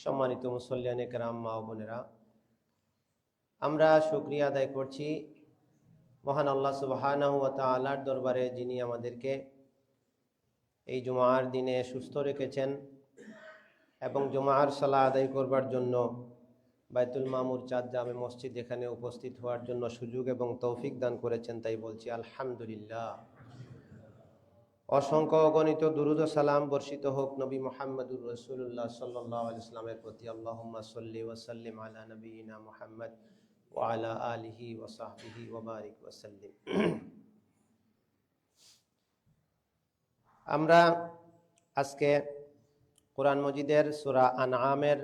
সম্মানিত মুসল্লিয়ানে কেরাম, মা ও বোনেরা, আমরা শুকরিয়া আদায় করছি মহান আল্লাহ সুবহানাহু ওয়া তাআলার দরবারে, যিনি আমাদেরকে এই জুমার দিনে সুস্থ রেখেছেন এবং জুমার সালাহ আদায় করবার জন্য বাইতুল মামুর চাঁদ জামে মসজিদ এখানে উপস্থিত হওয়ার জন্য সুযোগ এবং তৌফিক দান করেছেন। তাই বলছি আলহামদুলিল্লাহ। অসংখ্য অগণিত দুরুদ ও সালাম বর্ষিত হোক নবী মুহাম্মদুর রাসূলুল্লাহ সাল্লাল্লাহু আলাইহি ওয়াসাল্লামের প্রতি। আল্লাহুম্মা সাল্লি ওয়া সাল্লিম আলা নবিয়িনা মুহাম্মদ ওয়া আলা আলিহি ওয়া সাহবিহি ওয়া বারিক ওয়া সাল্লিম। আমরা আজকে কোরআন মজিদের সূরা আনআমের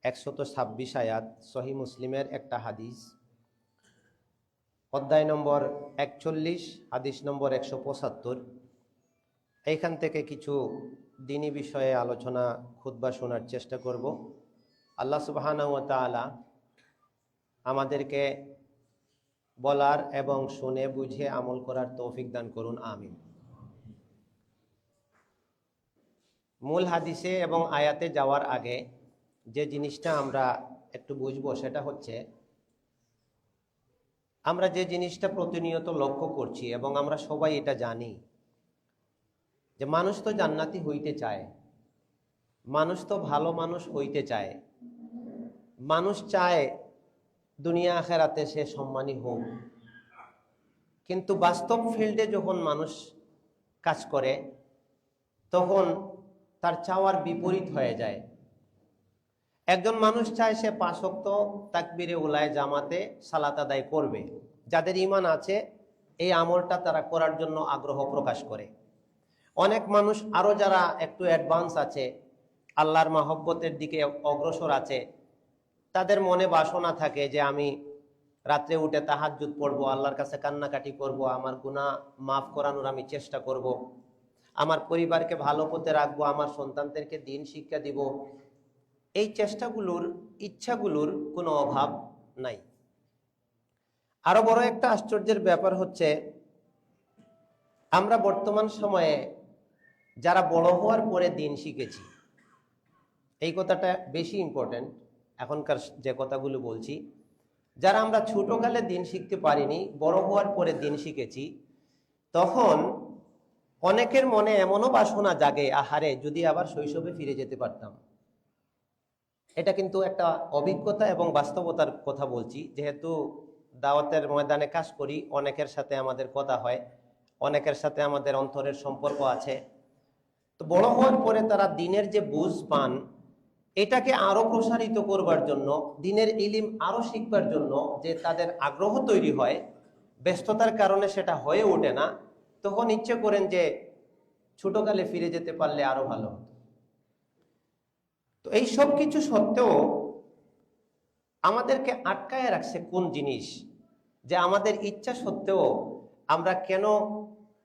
126 আয়াত, সহিহ মুসলিমের একটা হাদিস, অধ্যায় নম্বর 41, হাদিস নম্বর 175, এইখান থেকে কিছু দ্বীনি বিষয়ে আলোচনা খুতবা শোনার চেষ্টা করব। আল্লাহ সুবহানাহু ওয়া তাআলা আমাদেরকে বলার এবং শুনে বুঝে আমল করার তৌফিক দান করুন, আমিন। মূল হাদিসে এবং আয়াতে যাওয়ার আগে যে জিনিসটা আমরা একটু বুঝবো সেটা হচ্ছে, আমরা যে জিনিসটা প্রতিনিয়ত লক্ষ্য করছি এবং আমরা সবাই এটা জানি যে মানুষ তো জান্নাতি হইতে চায়, মানুষ তো ভালো মানুষ হইতে চায়, মানুষ চায় দুনিয়া আখেরাতে সে সম্মানী হোক। কিন্তু বাস্তব ফিল্ডে যখন মানুষ কাজ করে তখন তার চাওয়ার বিপরীত হয়ে যায়। একজন মানুষ চায় সে 5 ওয়াক্ত তাকবীরে উলায় জামাতে সালাত আদায় করবে, যাদের ঈমান আছে এই আমলটা তারা করার জন্য আগ্রহ প্রকাশ করে। অনেক মানুষ আরো যারা একটু অ্যাডভান্স আছে, আল্লাহর মহব্বতের দিকে অগ্রসর আছে, তাদের মনে বাসনা থাকে যে আমি রাত্রে উঠে তাহাজ্জুদ পড়বো, আল্লাহর কাছে কান্নাকাটি করব, আমার গুনাহ মাফ করানোর আমি চেষ্টা করব, আমার পরিবারকে ভালো পথে রাখবো, আমার সন্তানদেরকে দ্বীন শিক্ষা দিব। এই চেষ্টাগুলোর, ইচ্ছাগুলোর কোনো অভাব নাই। আরো বড় একটা আশ্চর্যের ব্যাপার হচ্ছে, আমরা বর্তমান সময়ে যারা বড় হওয়ার পরে দ্বীন শিখেছি, এই কথাটা বেশি ইম্পর্টেন্ট এখনকার যে কথাগুলো বলছি। যারা আমরা ছোটকালে দ্বীন শিখতে পারিনি, বড় হওয়ার পরে দ্বীন শিখেছি, তখন অনেকের মনে এমনও বাসনা জাগে, আহারে যদি আবার শৈশবে ফিরে যেতে পারতাম। এটা কিন্তু একটা অভিজ্ঞতা এবং বাস্তবতার কথা বলছি। যেহেতু দাওয়াতের ময়দানে কাজ করি, অনেকের সাথে আমাদের কথা হয়, অনেকের সাথে আমাদের অন্তরের সম্পর্ক আছে। তো বড় হওয়ার পরে তারা দ্বীনের যে বুঝ পান, এটাকে আরো প্রসারিত করবার জন্য, দ্বীনের ইলম আরো শিখবার জন্য যে তাদের আগ্রহ তৈরি হয়, ব্যস্ততার কারণে সেটা হয়ে ওঠে না, তখন ইচ্ছে করেন যে ছোটকালে ফিরে যেতে পারলে আরো ভালো হতো। তো এই সব কিছু সত্ত্বেও আমাদেরকে আটকায় রাখছে কোন জিনিস, যে আমাদের ইচ্ছা সত্ত্বেও আমরা কেন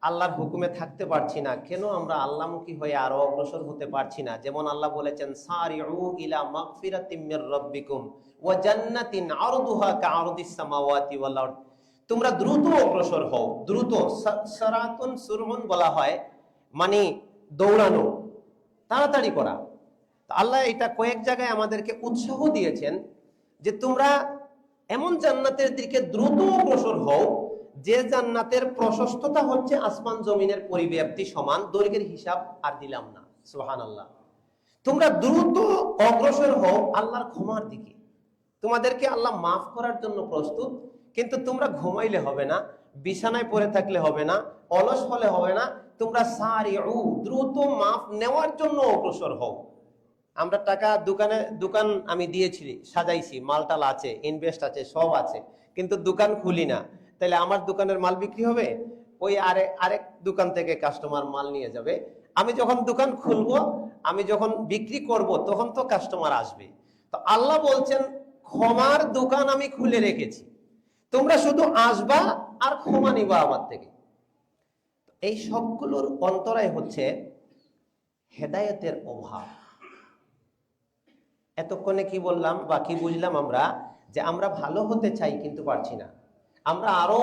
আল্লাহর হুকুমে থাকতে পারছি না, কেন আমরা আল্লাহমুখী হয়ে আরো অগ্রসর হতে পারছি না। যেমন আল্লাহ বলেছেন, সারিউ ইলা মাগফিরাতিম মির রাব্বিকুম ওয়া জান্নাতিন আরদুহা কাআরদিস সামাওয়াতি ওয়াল আরদ। তোমরা দ্রুত অগ্রসর হও। দ্রুত, সারাতুন সুরউন বলা হয় মানে দৌড়ানো, তাড়াতাড়ি করা। আল্লাহ এটা কয়েক জায়গায় আমাদেরকে উৎসাহ দিয়েছেন যে তোমরা এমন জান্নাতের দিকে দ্রুত অগ্রসর হও যে জান্নাতের প্রশস্ততা হচ্ছে আসমান জমিনের পরিব্যাপ্তি সমান। দৈর্ঘ্যের হিসাব আর দিলাম না, সুবহানাল্লাহ। তোমরা দ্রুত অগ্রসর হও আল্লাহর ক্ষমার দিকে। তোমাদেরকে আল্লাহ মাফ করার জন্য প্রস্তুত, কিন্তু তোমরা ঘুমাইলে হবে না, বিছানায় পড়ে থাকলে হবে না, অলস হলে হবে না। তোমরা সারিউ, দ্রুত মাফ নেওয়ার জন্য অগ্রসর হও। আমরা টাকা দোকান আমি দিয়েছি, সাজাইছি, মালটাল আছে, ইনভেস্ট আছে, সব আছে, কিন্তু দোকান খুলি না, তাহলে আমার দোকানের মাল বিক্রি হবে? ওই আরেক দোকান থেকে কাস্টমার মাল নিয়ে যাবে। আমি যখন দোকান খুলবো, আমি যখন বিক্রি করব, তখন তো কাস্টমার আসবে। তো আল্লাহ বলছেন, ক্ষমার দোকান আমি খুলে রেখেছি, তোমরা শুধু আসবা আর ক্ষমা নিবা আমার থেকে। এই সবগুলোর অন্তরায় হচ্ছে হেদায়েতের অভাব। এতক্ষণে কি বললাম বা কি বুঝলাম আমরা? যে আমরা ভালো হতে চাই কিন্তু পারছি না, আমরা আরো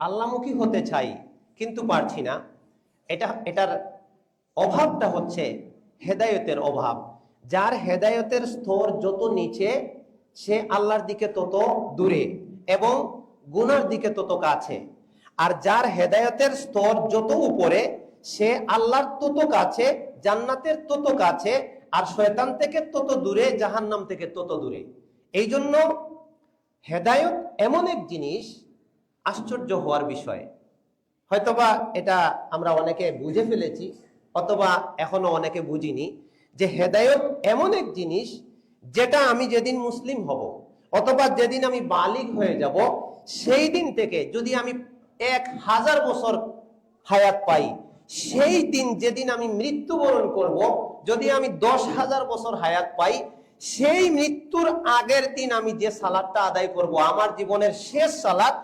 আল্লাহমুখী হতে চাই কিন্তু পারছি না। এটার অভাবটা হচ্ছে হেদায়েতের অভাব। যার হেদায়েতের স্তর যত নিচে সে আল্লাহর দিকে তত দূরে এবং গুনার দিকে তত কাছে, আর যার হেদায়েতের স্তর যত উপরে সে আল্লাহর তত কাছে, জান্নাতের তত কাছে, আর শয়তান থেকে তত দূরে, জাহান্নাম থেকে তত দূরে। এই জন্য হেদায়েত এমন এক জিনিস, আশ্চর্য হওয়ার বিষয়। হয়তোবা এটা আমরা অনেকে বুঝে ফেলেছি, অথবা এখনো অনেকে বুঝিনি, যে হেদায়েত এমন এক জিনিস যেটা আমি যেদিন মুসলিম হব অথবা যেদিন আমি বালিগ হয়ে যাব, সেই দিন থেকে যদি আমি 1000 বছর হায়াত পাই, সেই দিন যেদিন আমি মৃত্যুবরণ করব, যদি আমি 10,000 বছর হায়াত পাই, সেই মৃত্যুর আগের দিন আমি যে সালাতটা আদায় করব, আমার জীবনের শেষ সালাত,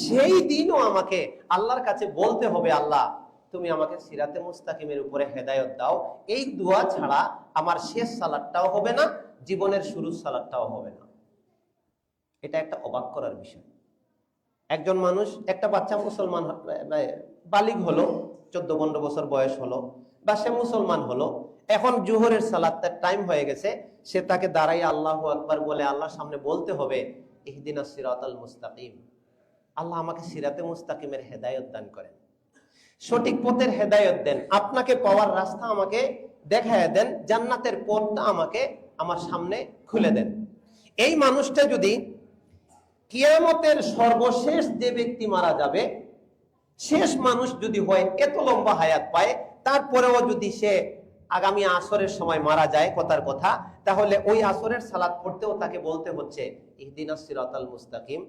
সেই দিনও আমাকে আল্লাহর কাছে বলতে হবে, আল্লাহ তুমি আমাকে সিরাতে মুস্তাকিমের উপরে হেদায়েত দাও। এই দোয়া ছাড়া আমার শেষ সালাতটাও হবে না, জীবনের শুরুর সালাতটাও হবে না। এটা একটা অবাক করার বিষয়। একজন মানুষ, একটা বাচ্চা মুসলমান বালিগ হলো, 14-15 বছর বয়স হলো, বা সে মুসলমান হলো, এখন জোহরের সালাতের টাইম হয়ে গেছে, সে তাকে দাঁড়াই আল্লাহু আকবার বলে আল্লাহর সামনে বলতে হবে, ইহদিনাস সিরাতাল মুস্তাকিম, আল্লাহ আমাকে সিরাতে মুস্তাকিমের হেদায়েত দান করেন, সঠিক পথের হেদায়েত দেন, আপনাকে পাওয়ার রাস্তা আমাকে দেখায় দেন, জান্নাতের পথটা আমাকে আমার সামনে খুলে দেন। এই মানুষটা যদি কিয়ামতের সর্বশেষ যে ব্যক্তি মারা যাবে, শেষ মানুষ যদি হয়, এত লম্বা হায়াত পায়, তারপরেও যদি সে আগামী আসরের সময় মারা যায়, কথার কথা, তাহলে ওই আসরের সালাত পড়তেও তাকে বলতে হচ্ছে ইহদিনাস সিরাতাল মুস্তাকিম,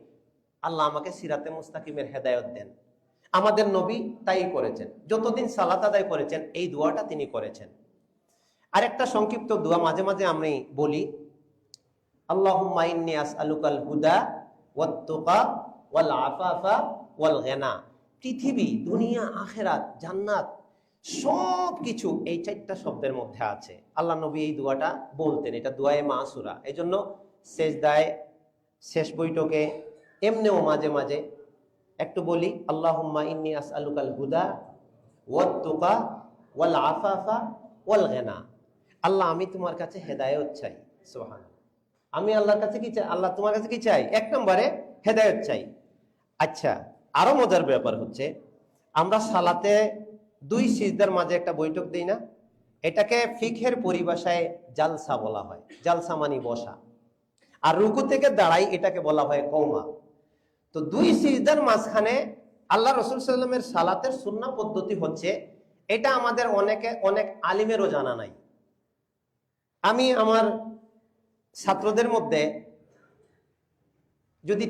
আল্লাহ আমাকে সিরাতে মুস্তাকিমের হেদায়েত দেন। আমাদের নবী তাই করেছেন, যতদিন সালাত আদায় করেছেন এই দোয়াটা তিনি করেছেন। আর একটা সংক্ষিপ্ত দোয়া মাঝে মাঝে আমি বলি, আল্লাহুম্মা ইন্নী আসআলুকাল হুদা ওয়াত তুকা ওয়াল আফাফা ওয়াল গিনা। পৃথিবী, দুনিয়া, আখিরাত, জান্নাত সব কিছু এই 4টা শব্দের মধ্যে আছে। আল্লাহ নবী এই দোয়াটা বলতেন, এটা দোয়ায়ে মাসুরা। এই জন্য সেজদায়, শেষ বৈঠকে, এমনিও মাঝে মাঝে একটু বলি, আল্লাহুম্মা ইন্নী আসআলুকাল হুদা ওয়াত তুকা ওয়াল আফাফা ওয়াল গিনা। আল্লাহ আমি তোমার কাছে হেদায়েত চাই। সুবহানাল্লাহ। আমি আল্লাহর কাছে কি চাই? আল্লাহ তোমার কাছে কি চাই? 1 নম্বরে হেদায়েত চাই। আচ্ছা, আরো মজার ব্যাপার হচ্ছে, আমরা সালাতে 2 সিজদার মাঝে একটা বৈঠক দেই না? এটাকে ফিকহের পরিভাষায় জালসা বলা হয়। জালসা মানে বসা। আর রুকু থেকে দাঁড়াই, এটাকে বলা হয় কওমা। তো 2 সিজদার মাঝখানে আল্লাহ রাসূল সাল্লাল্লাহু আলাইহি ওয়াসাল্লামের সালাতের সুন্নাহ পদ্ধতি হচ্ছে, এটা আমাদের অনেক আলিমেরও জানা নাই। আমি আমার ছাত্রদের মধ্যে যদি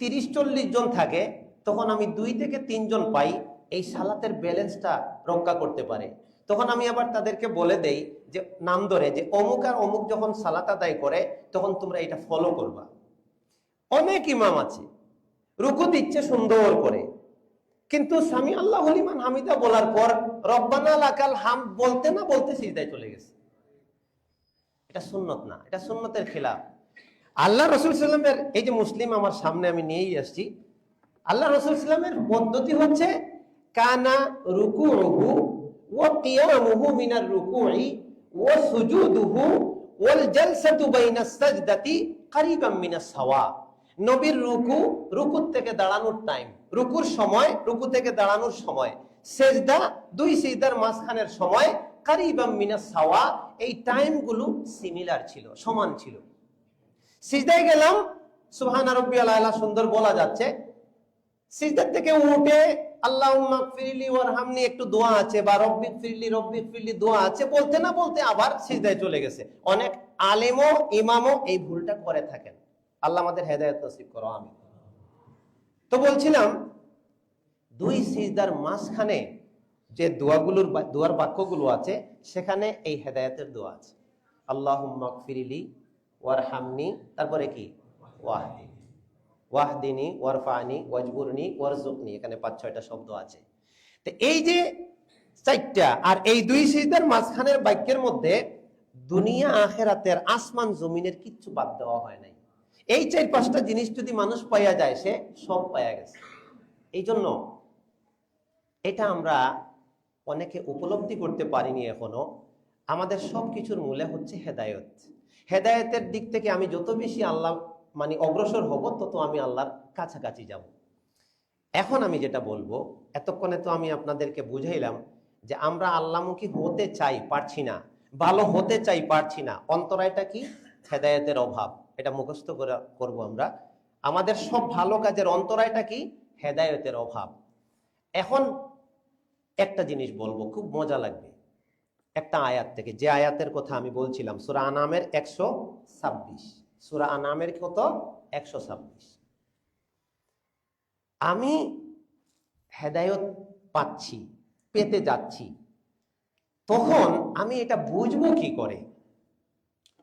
30-40 জন থাকে, তখন আমি 2 থেকে 3 জন পাই এই সালাতের ব্যালেন্সটা রক্ষা করতে পারে। তখন আমি আবার তাদেরকে বলে দেই, যে নাম ধরে, যে অমুক আর অমুক যখন সালাত আদায় করে তখন তোমরা এটা ফলো করবা। অনেক ইমাম আছে রুকু দিচ্ছে সুন্দর করে, কিন্তু সামি আল্লাহু লিমান হামিদা বলার পর রব্বানা লাকাল হামদ বলতে না বলতে সিজদায় চলে গেছে। এটা সুন্নত না, এটা সুন্নতের খেলাফ। আল্লাহ রাসূল সাল্লাল্লাহু আলাইহি ওয়াসাল্লামের, এই যে মুসলিম আমার সামনে আমি নিয়েই আসছি, আল্লাহ রাসূল সাল্লাল্লাহু আলাইহি ওয়াসাল্লামের পদ্ধতি হচ্ছে কানা রুকুউহু ওয়া কিয়ামুহু মিনার রুকুই ওয়া সুজুদুহু ওয়াল জালসাতু বাইনাস সাজদাতি কারিবাম মিনাস সাওয়া। নবীর রুকু থেকে দাঁড়ানোর টাইম, রুকুর সময়, রুকু থেকে দাঁড়ানোর সময়, সেজদা, 2 সিজদার মাঝখানের সময়, কারিবাম মিনাস সাওয়া, এই টাইমগুলো সিমিলার ছিল, সমান ছিল। সিজদায় গেলাম, সুবহানা রাব্বিয়াল আলা সুন্দর বলা যাচ্ছে, সিজদা থেকে উঠে আল্লাহুম্মা গফিরলি ওয়ারহামনি একটু দোয়া আছে, বা রব্বিগফিরলি দোয়া আছে, বলতে না বলতে আবার সিজদায় চলে গেছে। অনেক আলেমও ইমামও এই ভুলটা করে থাকেন। আল্লাহ আমাদের হেদায়েত নসিব করো, আমিন। তো বলছিলাম, 2 সিজদার মাঝখানে যে দোয়ার বাক্যগুলো আছে, সেখানে এই হেদায়েতের দোয়া আছে, আল্লাহুম্মা গফিরলি ওয়ারহামনি, তারপরে কি ওয়াহদিনী ওয়ারফানি ওয়াজবুরনি ওয়ারজুকনি, এখানে 5-6টা শব্দ আছে। তো এই যে 4টা, আর এই 2 সিজদার মাঝখানের বাক্যের মধ্যে দুনিয়া আখিরাতের, আসমান জমিনের কিচ্ছু বাদ দেওয়া হয় নাই। এই 4-5টা জিনিস যদি মানুষ পাইয়া যায়, সে সব পাইয়া গেছে। এই জন্য এটা আমরা অনেকে উপলব্ধি করতে পারিনি এখনো। আমাদের সবকিছুর মূলে হচ্ছে হেদায়েত। হেদায়েতের দিক থেকে আমি যত বেশি আল্লাহ অগ্রসর হব, তত আমি আল্লাহর কাছাকাছি যাব। এখন আমি যেটা বলবো, এতক্ষণে তো আমি আপনাদেরকে বুঝাইলাম যে আমরা আল্লাহমুখী হতে চাই, পারছি না, ভালো হতে চাই, পারছি না। অন্তরায়টা কি? হেদায়েতের অভাব। এটা মুখস্থ করব আমরা। আমাদের সব ভালো কাজের অন্তরায়টা কি? হেদায়েতের অভাব। এখন একটা জিনিস বলবো, খুব মজা লাগবে। একটা আয়াত থেকে, যে আয়াতের কথা আমি বলছিলাম, সূরা আনামের 126। সূরা আনামের কত? 126। আমি হেদায়েত পাচ্ছি, পেতে যাচ্ছি, তখন আমি এটা বুঝবো কি করে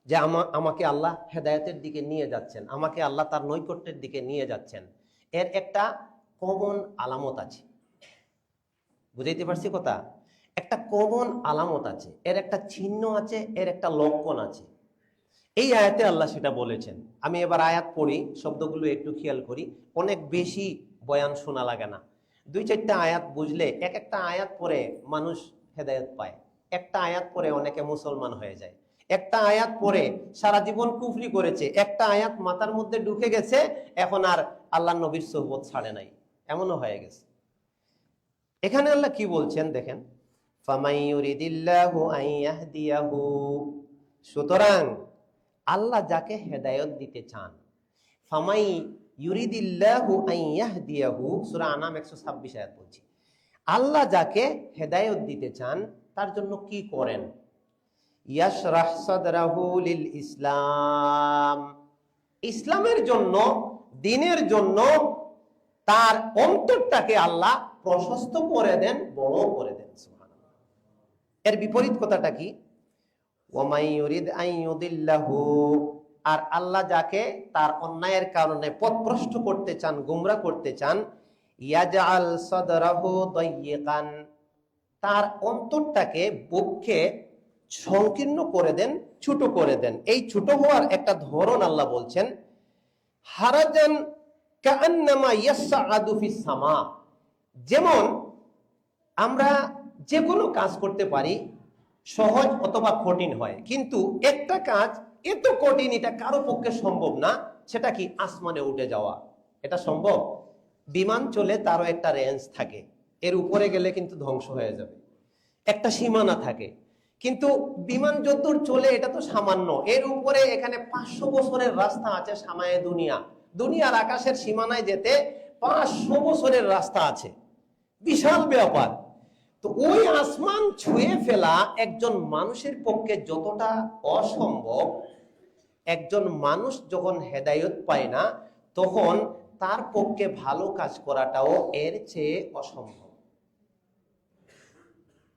যে আমাকে আল্লাহ হেদায়েতের দিকে নিয়ে যাচ্ছেন, আমাকে আল্লাহ তার নৈকট্যের দিকে নিয়ে যাচ্ছেন? এর একটা কমন আলামত আছে। বুঝাইতে পারছি কথা? একটা কমন আলামত আছে, এর একটা চিহ্ন আছে, এর একটা লক্ষণ আছে। এই আয়াতে আল্লাহ সেটা বলেছেন। আমি এবার আয়াত পড়ি, শব্দগুলো একটু খেয়াল করি। অনেক বেশি বয়ান শোনা লাগে না, 2-4টা আয়াত বুঝলে, এক একটা আয়াত পরে মানুষ হেদায়েত পায়। একটা আয়াত পরে অনেকে মুসলমান হয়ে যায়। একটা আয়াত পরে সারা জীবন কুফরি করেছে, একটা আয়াত মাথার মধ্যে ঢুকে গেছে, এখন আর আল্লাহ নবীর সোহবত ছাড়ে নাই, এমনও হয়ে গেছে। এখানে আল্লাহ কি বলছেন দেখেন, ফামাইয়ুরিদিল্লাহু আইয়াহদিয়াহু। সুতরাং আল্লাহ যাকে হেদায়েত দিতে চান, ফামাই ইউরিদিল্লাহু আইয়াহদিয়াহু, সূরা আনাম 126 আয়াত বলছি। আল্লাহ যাকে হেদায়েত দিতে চান তার জন্য কি করেন? ইয়াশরাহ সাদরাহু লিল ইসলাম। ইসলামের জন্য, দ্বীনের জন্য তার অন্তরটাকে আল্লাহ প্রশস্ত করে দেন, বড় করে দেন। সুবহানাল্লাহ। এর বিপরীত কথাটা কি? আর আল্লাহ যাকে তার অন্যায়ের কারণে পথভ্রষ্ট করতে চান, গুমরাহ করতে চান, ইয়াজআল সাদরাহু দায়্যিকান, তার অন্তরটাকে, বুককে সংকীর্ণ করে দেন, ছোট করে দেন। এই ছোট হওয়ার একটা ধরন আল্লাহ বলছেন, হারাজান কাআন্নামা ইয়াসআদু ফিস সামা। যেমন আমরা যে কোনো কাজ করতে পারি, সহজ অথবা কঠিন হয়, কিন্তু একটা কাজ এত কঠিন, এটা কারো পক্ষে সম্ভব না। সেটা কি? আসমানে উঠে যাওয়া। এটা সম্ভব? বিমান চলে, তারও একটা রেঞ্জ থাকে, এর উপরে গেলে কিন্তু ধ্বংস হয়ে যাবে, একটা সীমানা থাকে। কিন্তু বিমান যতদূর চলে এটা তো সামান্য, এর উপরে এখানে 500 বছরের রাস্তা আছে। সামায়ে দুনিয়া, দুনিয়ার আকাশের সীমানায় যেতে 500 বছরের রাস্তা আছে, বিশাল ব্যাপার। তো ওই আসমান ছুঁয়ে ফেলা একজন মানুষের পক্ষে যতটা অসম্ভব, একজন মানুষ যখন হেদায়েত পায় না, তখন তার পক্ষে ভালো কাজ করাটাও এর চেয়ে অসম্ভব।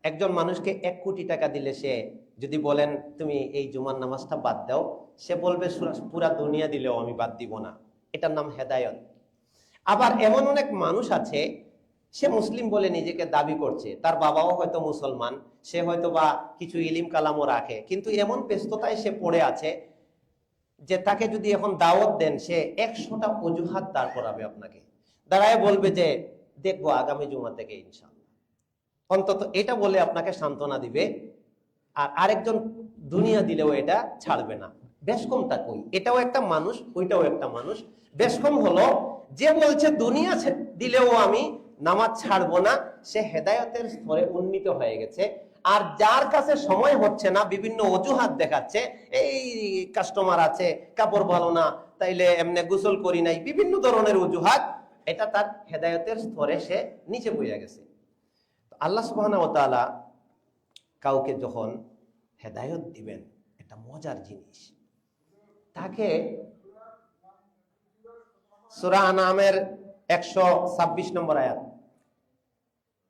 একজন মানুষকে 1 কোটি টাকা দিলে, সে যদি বলেন তুমি এই জুমার নামাজটা বাদ দাও, সে বলবে পুরা দুনিয়া দিলেও আমি বাদ দিব না। এটার নাম হেদায়েত। আবার এমন অনেক মানুষ আছে, সে মুসলিম বলে নিজেকে দাবি করছে, তার বাবাও হয়তো মুসলমান, সে হয়তো বা কিছু ইলিম কালামও রাখে, কিন্তু এমন ব্যস্ততায় সে পড়ে আছে যে তাকে যদি এখন দাওয়াত দেন, সে 100টা অজুহাত দাঁড় করাবে আপনাকে, দাঁড়ায় বলবে যে দেখবো আগামী জুমা থেকে ইনশাআল্লাহ, অন্তত এটা বলে আপনাকে সান্ত্বনা দিবে। আর আরেকজন দুনিয়া দিলেও এটা ছাড়বে না। বেশকমটা কই? এটাও একটা মানুষ, ওইটাও একটা মানুষ। বেশকম হলো যে বলছে দুনিয়া দিলেও আমি নামাজ ছাড়বো না, সে হেদায়েতের স্তরে উন্নীত হয়ে গেছে। আর যার কাছে সময় হচ্ছে না, বিভিন্ন অজুহাত দেখাচ্ছে, এই কাস্টমার আছে, কাপড় ভালো না, তাইলে এমনি গোসল করি নাই, বিভিন্ন ধরনের অজুহাত, এটা তার হেদায়েতের স্তরে সে নিচে বইয়া গেছে। আল্লাহ সুবহানাহু ওয়া তাআলা কাউকে যখন হেদায়েত দিবেন, এটা মজার জিনিস। তাকে সূরা আনামের 126 নম্বর আয়াত,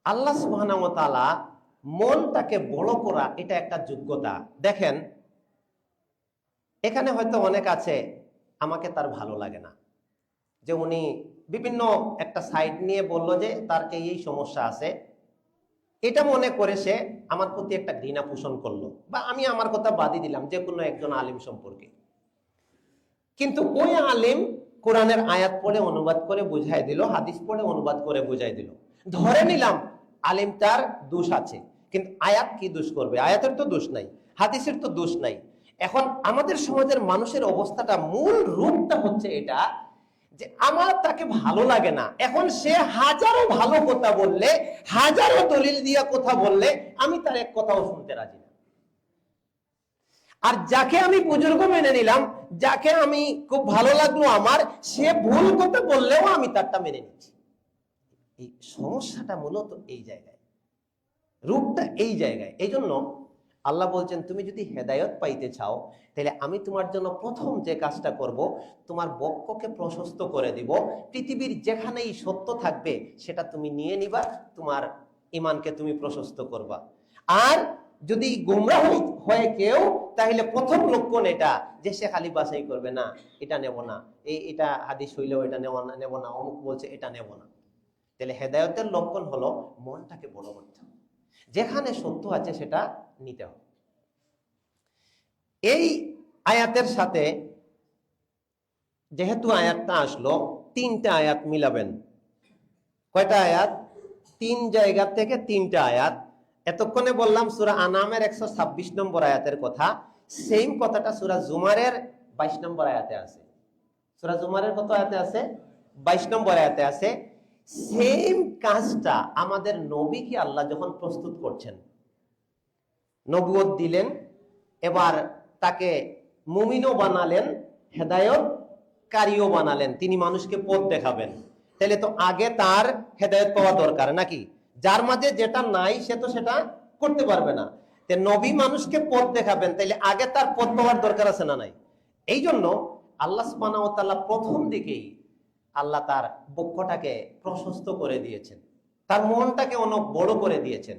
আল্লাহ সুবহানাহু ওয়া তাআলা মনটাকে বড় করা, এটা একটা যোগ্যতা। দেখেন, এখানে হয়তো অনেক আছে আমাকে তার ভালো লাগে না, যে উনি বিভিন্ন একটা সাইড নিয়ে বলল যে তার এই সমস্যা আছে, এটা মনে করে সে আমার প্রতি একটা ঘৃণা পোষণ করলো, বা আমি আমার কথা বাদই দিলাম যে কোনো একজন আলিম সম্পর্কে। কিন্তু ওই আলিম কোরআনের আয়াত পড়ে অনুবাদ করে বুঝাই দিল, হাদিস পড়ে অনুবাদ করে বুঝাই দিল, ধরে নিলাম আলিমটার দোষ আছে, কিন্তু আয়াত কি দোষ করবে? আয়াতের তো দোষ নাই, হাদিসের তো দোষ নাই। এখন আমাদের সমাজের মানুষের অবস্থাটা, মূল রূপটা হচ্ছে এটা যে আমার তাকে ভালো লাগে না। এখন সে হাজারো ভালো কথা বললে, হাজারো দলিল দিয়ে কথা বললে, আমি তার এক কথাও শুনতে রাজি না। আর যাকে আমি বুজুর্গ মেনে নিলাম, যাকে আমি খুব ভালো লাগলো আমার, সে ভুল কথা বললেও আমি তারটা মেনে নিচ্ছি। এই সমস্যাটা মূলত এই জায়গায়, রূপটা এই জায়গায়। এই জন্য আল্লাহ বলছেন, তুমি যদি হেদায়ত পাইতে চাও, তাহলে আমি তোমার জন্য প্রথম যে কাজটা করব, তোমার বক্ষকে প্রশস্ত করে দিব। পৃথিবীর যেখানেই সত্য থাকবে সেটা তুমি নিয়ে নিবা, তোমার ইমানকে তুমি প্রশস্ত করবা। আর যদি গোমরাহ হয় কেউ, তাহলে প্রথম লক্ষণ এটা যে সে খালি বাছাই করবে, না এটা নেব না, এটা হাদিস হইলেও এটা নেব না, অমুক বলছে এটা নেব না। তাহলে হেদায়তের লক্ষণ হলো মনটাকে বড় করতে হবে, যেখানে সত্য আছে সেটা নিতে হবে। এই আয়াতের সাথে যেহেতু আয়াতটা আসলো, 3টা আয়াত মিলাবেন। কয়টা আয়াত? 3 জায়গা থেকে 3টা আয়াত। এতক্ষণে বললাম সূরা আনামের 126 নম্বর আয়াতের কথা, সেম কথাটা সূরা জুমারের 22 নম্বর আয়াতে আছে। সূরা জুমারের কত আয়াতে আছে? 22 নম্বর আয়াতে আছে। সেম কাজটা আমাদের নবীকে আল্লাহ যখন প্রস্তুত করছেন, নবুয়ত দিলেন, এবার তাকে মুমিনও বানালেন, হেদায়ত কারিও বানালেন, তিনি মানুষকে পথ দেখাবেন। তাহলে তো আগে তার হেদায়ত পাওয়া দরকার নাকি? যার মাঝে যেটা নাই সে তো সেটা করতে পারবে না। নবী মানুষকে পথ দেখাবেন, তাইলে আগে তার পথ পাওয়ার দরকার আছে না নাই? এই জন্য আল্লাহ সুবহানাহু ওয়া তাআলা প্রথম দিকেই আল্লাহ তার বক্ষটাকে প্রশস্ত করে দিয়েছেন, তার মনটাকে অনেক বড় করে দিয়েছেন।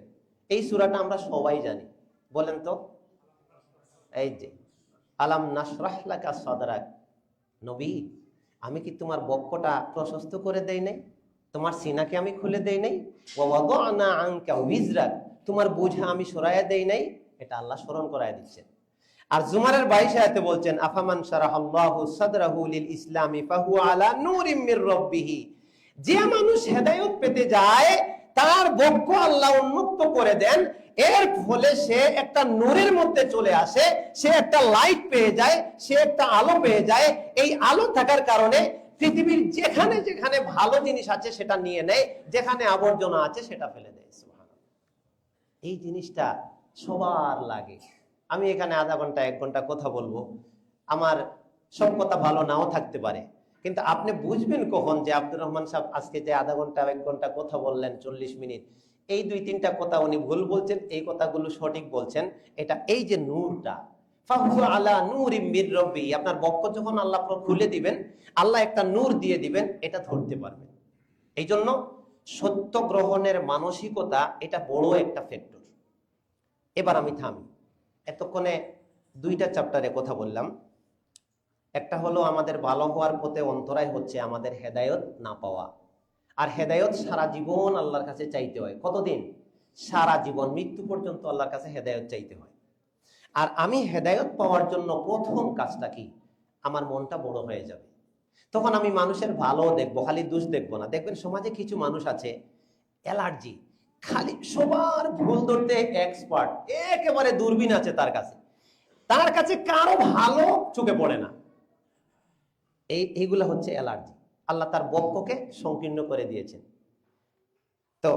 এই সূরাটা আমরা সবাই জানি, বলেন তো? এই যে আলাম নাশরাহ লাকা সাদরাক, নবী আমি কি তোমার বক্ষটা প্রশস্ত করে দেই নাই? তোমার সিনাকে আমি খুলে দেই নাই? ওয়া ওয়াদানা আনকা ওয়িজরাক, তোমার বোঝা আমি সরাইয়া দেই নাই? এটা আল্লাহ স্মরণ করায় দিচ্ছেন। আর জুমারের 22 আয়াতে বলছেন, আফামান শারাহাল্লাহু সাদরাহু লিল ইসলামি ফাহুয়া আলা নূরিম মির রাব্বিহি, যে মানুষ হেদায়েত পেতে যায় তার বক্ষ আল্লাহ উন্মুক্ত করে দেন, এর ফলে সে একটা নূরের মধ্যে চলে আসে, সে একটা লাইট পেয়ে যায়, সে একটা আলো পেয়ে যায়। এই আলো থাকার কারণে পৃথিবীর যেখানে যেখানে ভালো জিনিস আছে সেটা নিয়ে নেয়, যেখানে আবর্জনা আছে সেটা ফেলে দেয়। সুবহানাল্লাহ। এই জিনিসটা সবার লাগে। আমি এখানে আধা ঘন্টা 1 ঘন্টা কথা বলবো, আমার সব কথা ভালো নাও থাকতে পারে, কিন্তু আপনি বুঝবেন কখন যে আব্দুর রহমান সাহেব আজকে যে আধা ঘন্টা 1 ঘন্টা কথা বললেন, 40 মিনিট, এই 2-3টা কথা উনি ভুল বলছেন, এই কথাগুলো সঠিক বলছেন। এটা এই যে নূরটা, ফাহুয়া আলা নূরিম মির রাব্বি, আপনার বক্ষ যখন আল্লাহ খুলে দিবেন, আল্লাহ একটা নূর দিয়ে দিবেন, এটা ধরতে পারবেন। এই জন্য সত্য গ্রহণের মানসিকতা এটা বড় একটা ফ্যাক্টর। এবার আমি থামি। এতক্ষণে 2টা চ্যাপ্টারে কথা বললাম। একটা হলো আমাদের ভালো হওয়ার পথে অন্তরায় হচ্ছে আমাদের হেদায়ত না পাওয়া। আর হেদায়ত সারা জীবন আল্লাহর কাছে চাইতে হয়। কতদিন? সারা জীবন, মৃত্যু পর্যন্ত আল্লাহর কাছে হেদায়ত চাইতে হয়। আর আমি হেদায়ত পাওয়ার জন্য প্রথম কাজটা কি? আমার মনটা বড় হয়ে যাবে। তখন আমি মানুষের ভালো দেখবো, খালি দোষ দেখবো না। দেখবেন সমাজে কিছু মানুষ আছে অ্যালার্জি, খালি সবার ভুল ধরতে এক্সপার্ট, একেবারে দূরবীন আছে তার কাছে কারো ভালো চোখে পড়ে না। এইগুলা হচ্ছে অ্যালার্জি। আল্লাহ তার বক্ষকে সংকীর্ণ করে দিয়েছেন। তো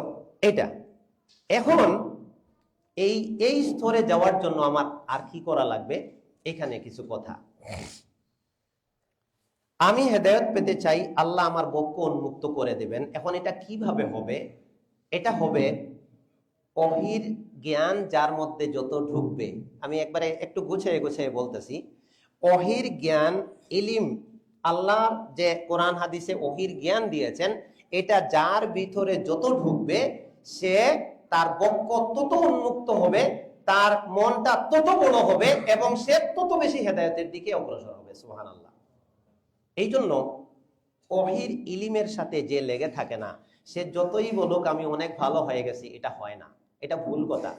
এটা এখন এই স্তরে যাওয়ার জন্য আমার আর কি করা লাগবে? এখানে কিছু কথা। আমি হেদায়েত পেতে চাই, আল্লাহ আমার বক্ষ উন্মুক্ত করে দেবেন। এখন এটা কিভাবে হবে? এটা হবে ওহীর জ্ঞান যার মধ্যে যত ঢুকবে, আমি একবারে একটু গুছিয়ে গুছিয়ে বলতেছি। ওহীর জ্ঞান, ইলিম, আল্লাহ যে কোরআন হাদিসে ওহীর জ্ঞান দিয়েছেন, এটা যার ভিতরে যত ঢুকবে, সে তার বক্ষ তত উন্মুক্ত হবে, তার মনটা তত বড় হবে, এবং সে তত বেশি হেদায়েতের দিকে অগ্রসর হবে। সুবহানাল্লাহ। এই জন্য ওহীর ইলিমের সাথে যে লেগে থাকে না, সে যতই বলুক আমি অনেক ভালো হয়ে গেছি, এটা হয় না, এটা ভুল কথা।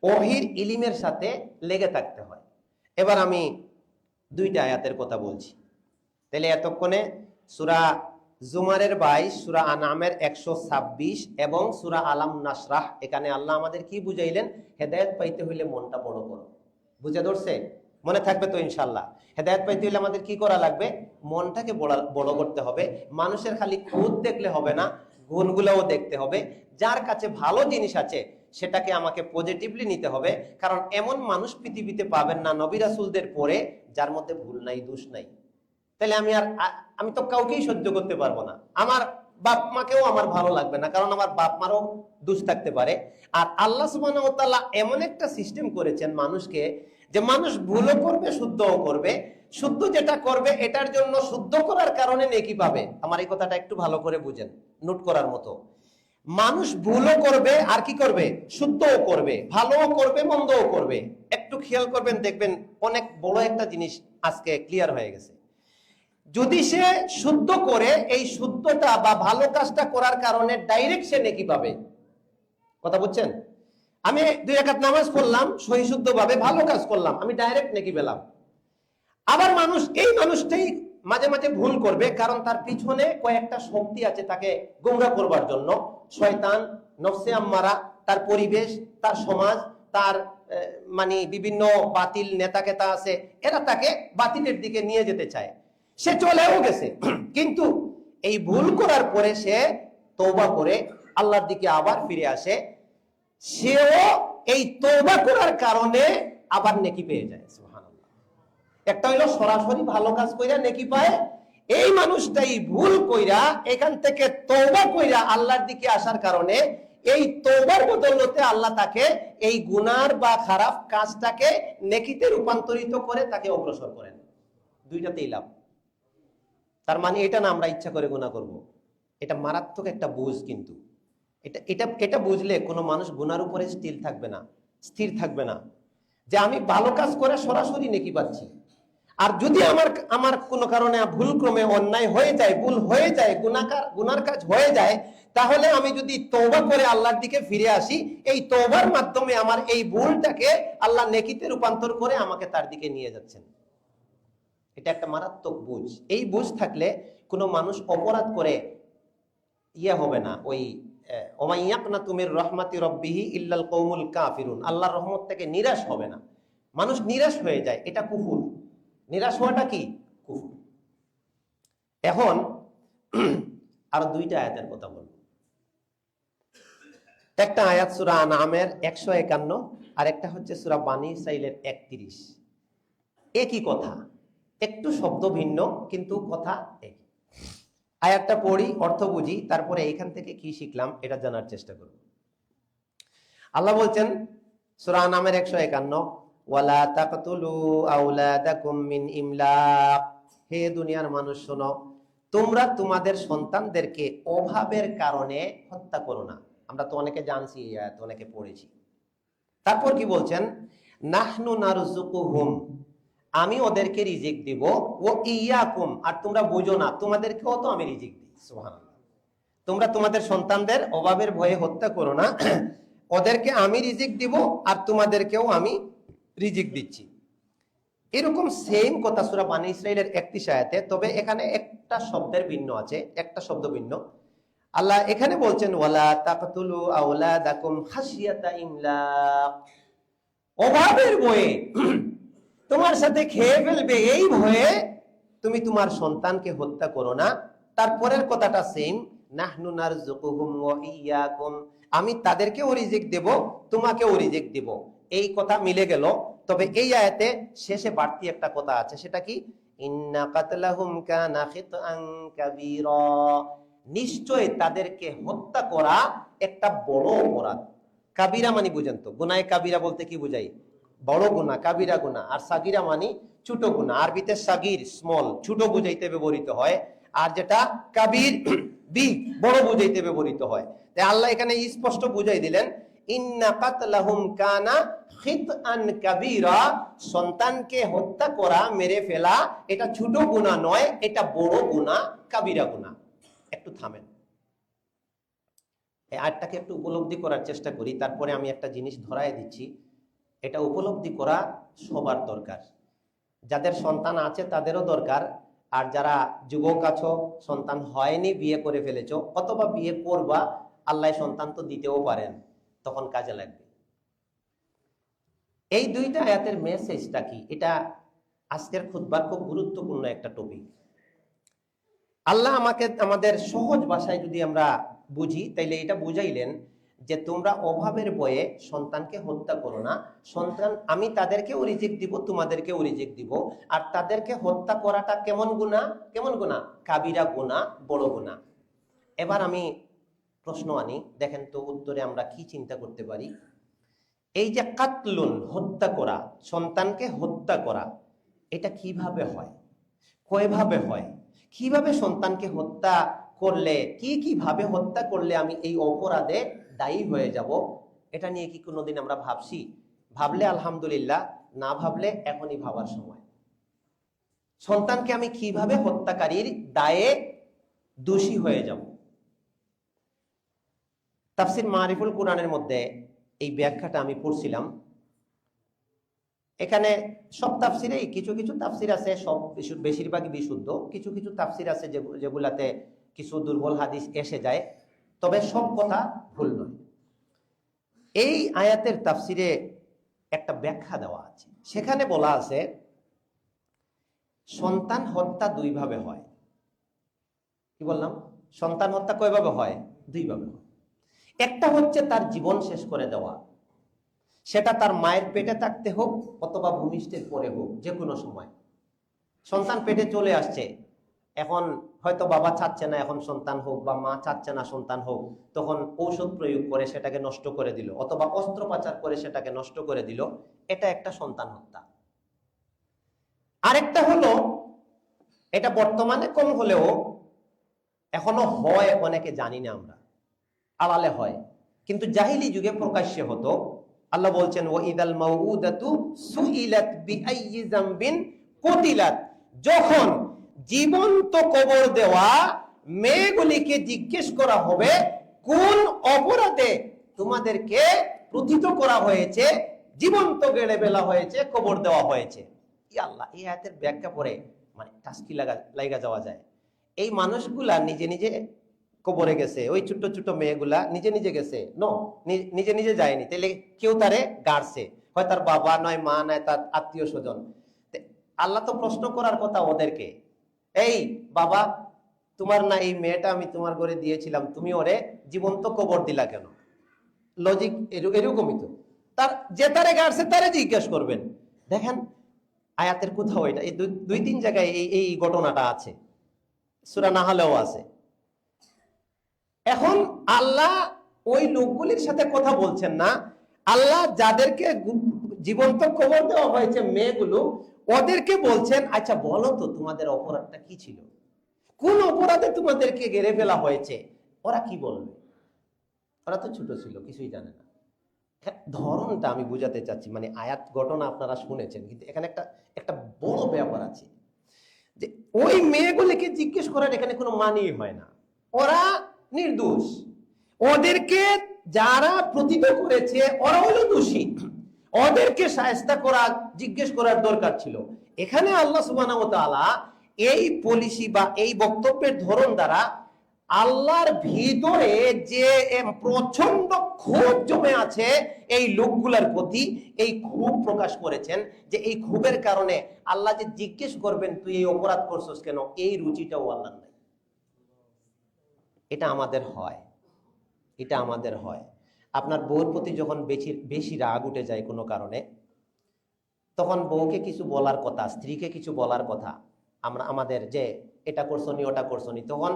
ওহীর ইলিমের সাথে লেগে থাকতে হয়। এবার আমি 2টা আয়াতের কথা বলছি। তাহলে এতক্ষণে সূরা জুমারের 22, সূরা আনামের 126 এবং সূরা আলাম নাশরাহ। এখানে আল্লাহ আমাদের কি বুঝাইলেন? হেদায়েত পাইতে হইলে মনটা বড় করো। বুঝে ধরছে? মনে থাকবে তো ইনশাল্লাহ। হেদায়েত পাইতে হইলে আমাদের কি করা লাগবে? মনটাকে বড় করতে হবে। মানুষের খালি খুঁত দেখলে হবে না, গুণগুলোও দেখতে হবে। যার কাছে ভালো জিনিস আছে সেটাকে আমাকে পজিটিভলি নিতে হবে, কারণ এমন মানুষ পৃথিবীতে পাবেন না নবী রাসূলদের পরে যার মধ্যে ভুল নাই, দোষ নাই। তাহলে আমি তো কাউকেই সহ্য করতে পারবো না। আমার বাপ মাকেও আমার ভালো লাগবে না, কারণ আমার বাপ মারও দোষ থাকতে পারে। আর আল্লাহ সুবহানাহু ওয়া তাআলা এমন একটা সিস্টেম করেছেন মানুষকে, যে মানুষ ভুলও করবে, শুদ্ধও করবে। শুদ্ধ যেটা করবে এটার জন্য শুদ্ধ করার কারণে নেকি পাবে। আমার এই কথাটা একটু ভালো করে বুঝেন, নোট করার মতো। মানুষ ভুলও করবে আর কি করবে? শুদ্ধও করবে, ভালোও করবে, মন্দও করবে। একটু খেয়াল করবেন, দেখবেন অনেক বড় একটা জিনিস আজকে ক্লিয়ার হয়ে গেছে। যদি সে শুদ্ধ করে, এই শুদ্ধতা বা ভালো কাজটা করার কারণে ডাইরেক্ট সে নেকি পাবে। কথা বুঝছেন? আমি 2 রাকাত নামাজ পড়লাম, সহি শুদ্ধ ভাবে ভালো কাজ করলাম, আমি ডাইরেক্ট নেকি পেলাম। আবার এই মানুষটাই মাঝে মাঝে ভুল করবে, কারণ তার পিছনে কয়েকটা শক্তি আছে তাকে গোমরাহ করবার জন্য। শয়তান, নফসে আম্মারা, তার পরিবেশ, তার সমাজ, তার মানে বিভিন্ন বাতিল নেতাকেতা আছে, এরা তাকে বাতিলের দিকে নিয়ে যেতে চায়। সে চলেও গেছে, কিন্তু এই ভুল করার পরে সে তওবা করে আল্লাহর দিকে আবার ফিরে আসে। সেও এই তওবা করার কারণে আবার নেকি পেয়ে যায়। সুবহানাল্লাহ। একটা হইলো সরাসরি ভালো কাজ কইরা নেকি পায়, এই মানুষটাই ভুল কইরা এখান থেকে তওবা কইরা আল্লাহর দিকে আসার কারণে এই তওবার বদৌলতে আল্লাহ তাকে এই গুনার বা খারাপ কাজটাকে নেকিতে রূপান্তরিত করে তাকে অগ্রসর করেন। দুইটাতেই লাভ। তার মানে এটা না আমরা ইচ্ছা করে গুনাহ করব, এটা মারাত্মক একটা বুঝ। কিন্তু এটা বুঝলে কোনো মানুষ গুনার উপরে স্থির থাকবে না, যে আমি ভালো কাজ করে সরাসরি নেকি পাচ্ছি। আর যদি আমার কোনো কারণে ভুলক্রমে অন্যায় হয়ে যায়, ভুল হয়ে যায়, গুনার কাজ হয়ে যায়, তাহলে আমি যদি তওবা করে আল্লাহর দিকে ফিরে আসি, এই তওবার মাধ্যমে আমার এই ভুলটাকে আল্লাহ নেকিতে রূপান্তর করে আমাকে তার দিকে নিয়ে যাচ্ছেন। এটা একটা মারাত্মক বুঝ। এই বুঝ থাকলে কোনো মানুষ অপরাধ করে হবে না, ওই ওমাইয়াকনাতু মির রাহমাতি রাব্বিহি ইল্লাল কওমুল কাফিরুন, আল্লাহর রহমত থেকে নিরাশ হবে না। মানুষ নিরাশ হয়ে যায়, এটা কুফর। নিরাশ হওয়াটা কি? কুফর। এখন আর 2টা আয়াতের কথা বলবো। একটা আয়াত সূরা আনামের 151, আর একটা হচ্ছে সূরা বানী ইসরাঈলের 31। একই কথা, একটু শব্দ ভিন্ন কিন্তু কথা একই। আয়াতটা পড়ি, অর্থ বুঝি, তারপরে এইখান থেকে কি শিখলাম এটা জানার চেষ্টা করব। আল্লাহ বলছেন সূরা আনামের 151, ওয়ালা তাকতুলু আওলাদাকুম মিন ইমলাক। হে দুনিয়ার মানুষ শোনো, তোমরা তোমাদের সন্তানদেরকে অভাবের কারণে হত্যা করো না। আমরা তো অনেকে জানছি এই আয়াত, অনেকে পড়েছি। তারপর কি বলছেন? নাহনু নারযুকুহুম, আমি ওদেরকে রিজিক দিব, ও ইয়াকুম, আর তোমরা বুঝো না, তোমাদেরকেও তো আমি রিজিক দিই। সুবহানাল্লাহ। তোমরা তোমাদের সন্তানদের অভাবের ভয়ে হত্যা করো না, ওদেরকে আমি রিজিক দিব আর তোমাদেরকেও আমি রিজিক দিচ্ছি। এরকম সেম কথা সূরা বানী ইসরাঈলের 31 আয়াতে, তবে এখানে একটা শব্দের ভিন্ন আছে, একটা শব্দ ভিন্ন। আল্লাহ এখানে বলছেন ওয়ালা তাকতুলু আওলাদাকুম খাশিয়াতা ইমলাক, অভাবের ভয়ে তোমার সাথে খেয়ে ফেলবে এই ভয়ে তুমি তোমার সন্তানকে হত্যা করো না। তারপরের কথাটা সেম, নাহনু নারযুকুহুম ওয়া ইয়াকুম, আমি তাদেরকেও রিজিক দেব, তোমাকেও রিজিক দেব। এই কথা মিলে গেল। তবে এই আয়াতে শেষে বাড়তি একটা কথা আছে, সেটা কি? ইন্না কাতলাহুম কানা খিতআন কাবীরা, নিশ্চয় তাদেরকে হত্যা করা একটা বড় অপরাধ। কাবিরা মানে বুঝেন তো, গুনাহে কাবিরা বলতে কি বুঝাই? বড় গুনাহ, কাবিরা গুনাহ। আর সাগিরা মানে ছোট গুনাহ। আরবিতে সাগির স্মল, ছোট বুঝাইতে ব্যবহৃত হয়, আর যেটা কাবির বিগ, বড় বুঝাইতে ব্যবহৃত হয়। তাই আল্লাহ এখানে স্পষ্ট বুঝাই দিলেন, ইন্না কাতলাহুম কানা খিতআন কাবীরা, সন্তানকে হত্যা করা, মেরে ফেলা, এটা ছোট গুনাহ নয়, এটা বড় গুনাহ, কাবিরা গুনাহ। একটু থামেন, এই আয়াতটাকে একটু উপলব্ধি করার চেষ্টা করি, তারপরে আমি একটা জিনিস ধরায় দিচ্ছি। এটা উপলব্ধি করা সবার দরকার, যাদের সন্তান আছে তাদেরও দরকার, আর যারা যুবক আছো, সন্তান হয়নি, বিয়ে করে ফেলেছো অথবা বিয়ে করবা, আল্লাহ সন্তান তো দিতেও পারেন, তখন কাজে লাগবে। এই দুইটা আয়াতের মেসেজটা কি, এটা আজকের খুতবার খুব গুরুত্বপূর্ণ একটা টপিক। আল্লাহ আমাদের সহজ ভাষায় যদি আমরা বুঝি, তাইলে এটা বুঝাইলেন যে তোমরা অভাবের বয়ে সন্তানকে হত্যা করো না। সন্তান আমি তাদেরকেও রিজিক দিব, তোমাদেরকেও রিজিক দিব। আর তাদেরকে হত্যা করাটা কেমন গুনাহ? কেমন গুনাহ? কাবিরা গুনাহ, বড় গুনাহ। এবার আমি প্রশ্ন আনি, দেখেন তো উত্তরে আমরা কি চিন্তা করতে পারি। এই যে কাতলুন, হত্যা করা, সন্তানকে হত্যা করা, এটা কিভাবে হয়, কয়ভাবে হয়, কিভাবে সন্তানকে হত্যা করলে, কিভাবে হত্যা করলে আমি এই অপরাধে দায়ী হয়ে যাব, এটা নিয়ে কি কোনোদিন আমরা ভাবছি? ভাবলে আলহামদুলিল্লাহ, না ভাবলে এখনই ভাবার সময়। সন্তানকে আমি কিভাবে হত্যাকারীর দায়ে দোষী হয়ে যাব। তাফসির মারিফুল কুরআনের মধ্যে এই ব্যাখ্যাটা আমি পড়ছিলাম। এখানে সব তাফসিরেই কিছু কিছু তাফসির আছে, সব বেশিরভাগই বিশুদ্ধ, কিছু কিছু তাফসির আছে যেগুলাতে কিছু দুর্বল হাদিস এসে যায়, তবে সব কথা ভুল নয়। এই আয়াতের তাফসিরে একটা ব্যাখ্যা দেওয়া আছে, সেখানে বলা আছে সন্তান হত্যা দুইভাবে হয়। কি বললাম? সন্তান হত্যা কয়ভাবে হয়? দুইভাবে হয়। একটা হচ্ছে তার জীবন শেষ করে দেওয়া, সেটা তার মায়ের পেটে থাকতে হোক অথবা ভূমিষ্ঠের পরে হোক, যে কোনো সময়। সন্তান পেটে চলে আসছে, এখন হয়তো বাবা চাচ্ছে না এখন সন্তান হোক, বা মা চাচ্ছে না সন্তান হোক, তখন ঔষধ প্রয়োগ করে সেটাকে নষ্ট করে দিল, অথবা অস্ত্রোপচার করে সেটাকে নষ্ট করে দিল, এটা একটা সন্তান হত্যা। আরেকটা হলো, এটা বর্তমানে কম হলেও এখনো হয়, অনেকে জানি না আমরা, আড়ালে হয়, কিন্তু জাহিলি যুগে প্রকাশ্যে হতো। আল্লাহ বলছেন ওয়াইদাল মাউউদাতু সুইলাত বিআইয়ি যামবিন কুতিলাত, যখন জীবন্ত কবর দেওয়া মেয়েগুলিকে জিজ্ঞেস করা হবে কোন অপরাধে তোমাদেরকে প্রথিত করা হয়েছে, জীবন্ত গেড়ে ফেলা হয়েছে, কবর দেওয়া হয়েছে। ই আল্লাহ, এই আয়াতের ব্যাখ্যা পড়ে মানে টাস্কি লাগা যাওয়া যায়। এই মানুষগুলা নিজে নিজে কবরে গেছে, ওই ছোট্ট ছোট্ট মেয়েগুলা নিজে নিজে গেছে? নিজে নিজে যায়নি, তাহলে কেউ তারে গাড়ছে, হয় তার বাবা, নয় মা, নয় তার আত্মীয় স্বজন। আল্লাহ তো প্রশ্ন করার কথা ওদেরকে, এই বাবা, তোমার না এই মেয়েটা আমি তোমার ঘরে দিয়েছিলাম, তুমি ওরে জীবন্ত কবর দিলা কেন? লজিক এরকমই তো। তার যে তারে গাড়ছে তারে জিজ্ঞেস করবেন। দেখেন আয়াতের কোথাও এটা, এই দুই তিন জায়গায় এই ঘটনাটা আছে, সূরা নাহলেও আছে। এখন আল্লাহ ওই লোকগুলির সাথে কথা বলছেন না, আল্লাহ যাদেরকে জীবন্ত কবর দেওয়া হয়েছে মেয়েগুলো, ওদেরকে বলছেন আচ্ছা বলো তো তোমাদের অপরাধটা কি ছিল, কোন অপরাধে তোমাদেরকে গেড়ে ফেলা হয়েছে। ওরা কি বলবে? ওরা তো ছোট ছিল, কিছুই জানে না। ধরনটা আমি বুঝাতে চাচ্ছি, মানে আয়াত ঘটনা আপনারা শুনেছেন, কিন্তু এখানে একটা একটা বড় ব্যাপার আছে, যে ওই মেয়েগুলিকে জিজ্ঞেস করার এখানে কোনো মানেই হয় না। ওরা নির্দোষ, ওদেরকে যারা প্রতিত করেছে ওরা হলো দোষী, ওদেরকে শায়েস্তা করা, জিজ্ঞেস করার দরকার ছিল। এখানে আল্লাহ সুবহানাহু ওয়া তাআলা এই পলিসি বা এই বক্তব্যের ধরন দ্বারা আল্লাহর ভিতরে যে প্রচন্ড ক্ষোভ জমে আছে এই লোকগুলার প্রতি, এই ক্ষোভ প্রকাশ করেছেন, যে এই ক্ষোভের কারণে আল্লাহ যে জিজ্ঞেস করবেন তুই এই অপরাধ করছিস কেন, এই রুচিটাও আল্লাহর নাই। এটা আমাদের হয়, এটা আমাদের হয়। আপনার বউর প্রতি যখন বেশি রাগ উঠে যায় কোনো কারণে, তখন বউকে কিছু বলার কথা, স্ত্রীকে কিছু বলার কথা, আমরা আমাদের যে এটা করছনি ওটা করছনি, তখন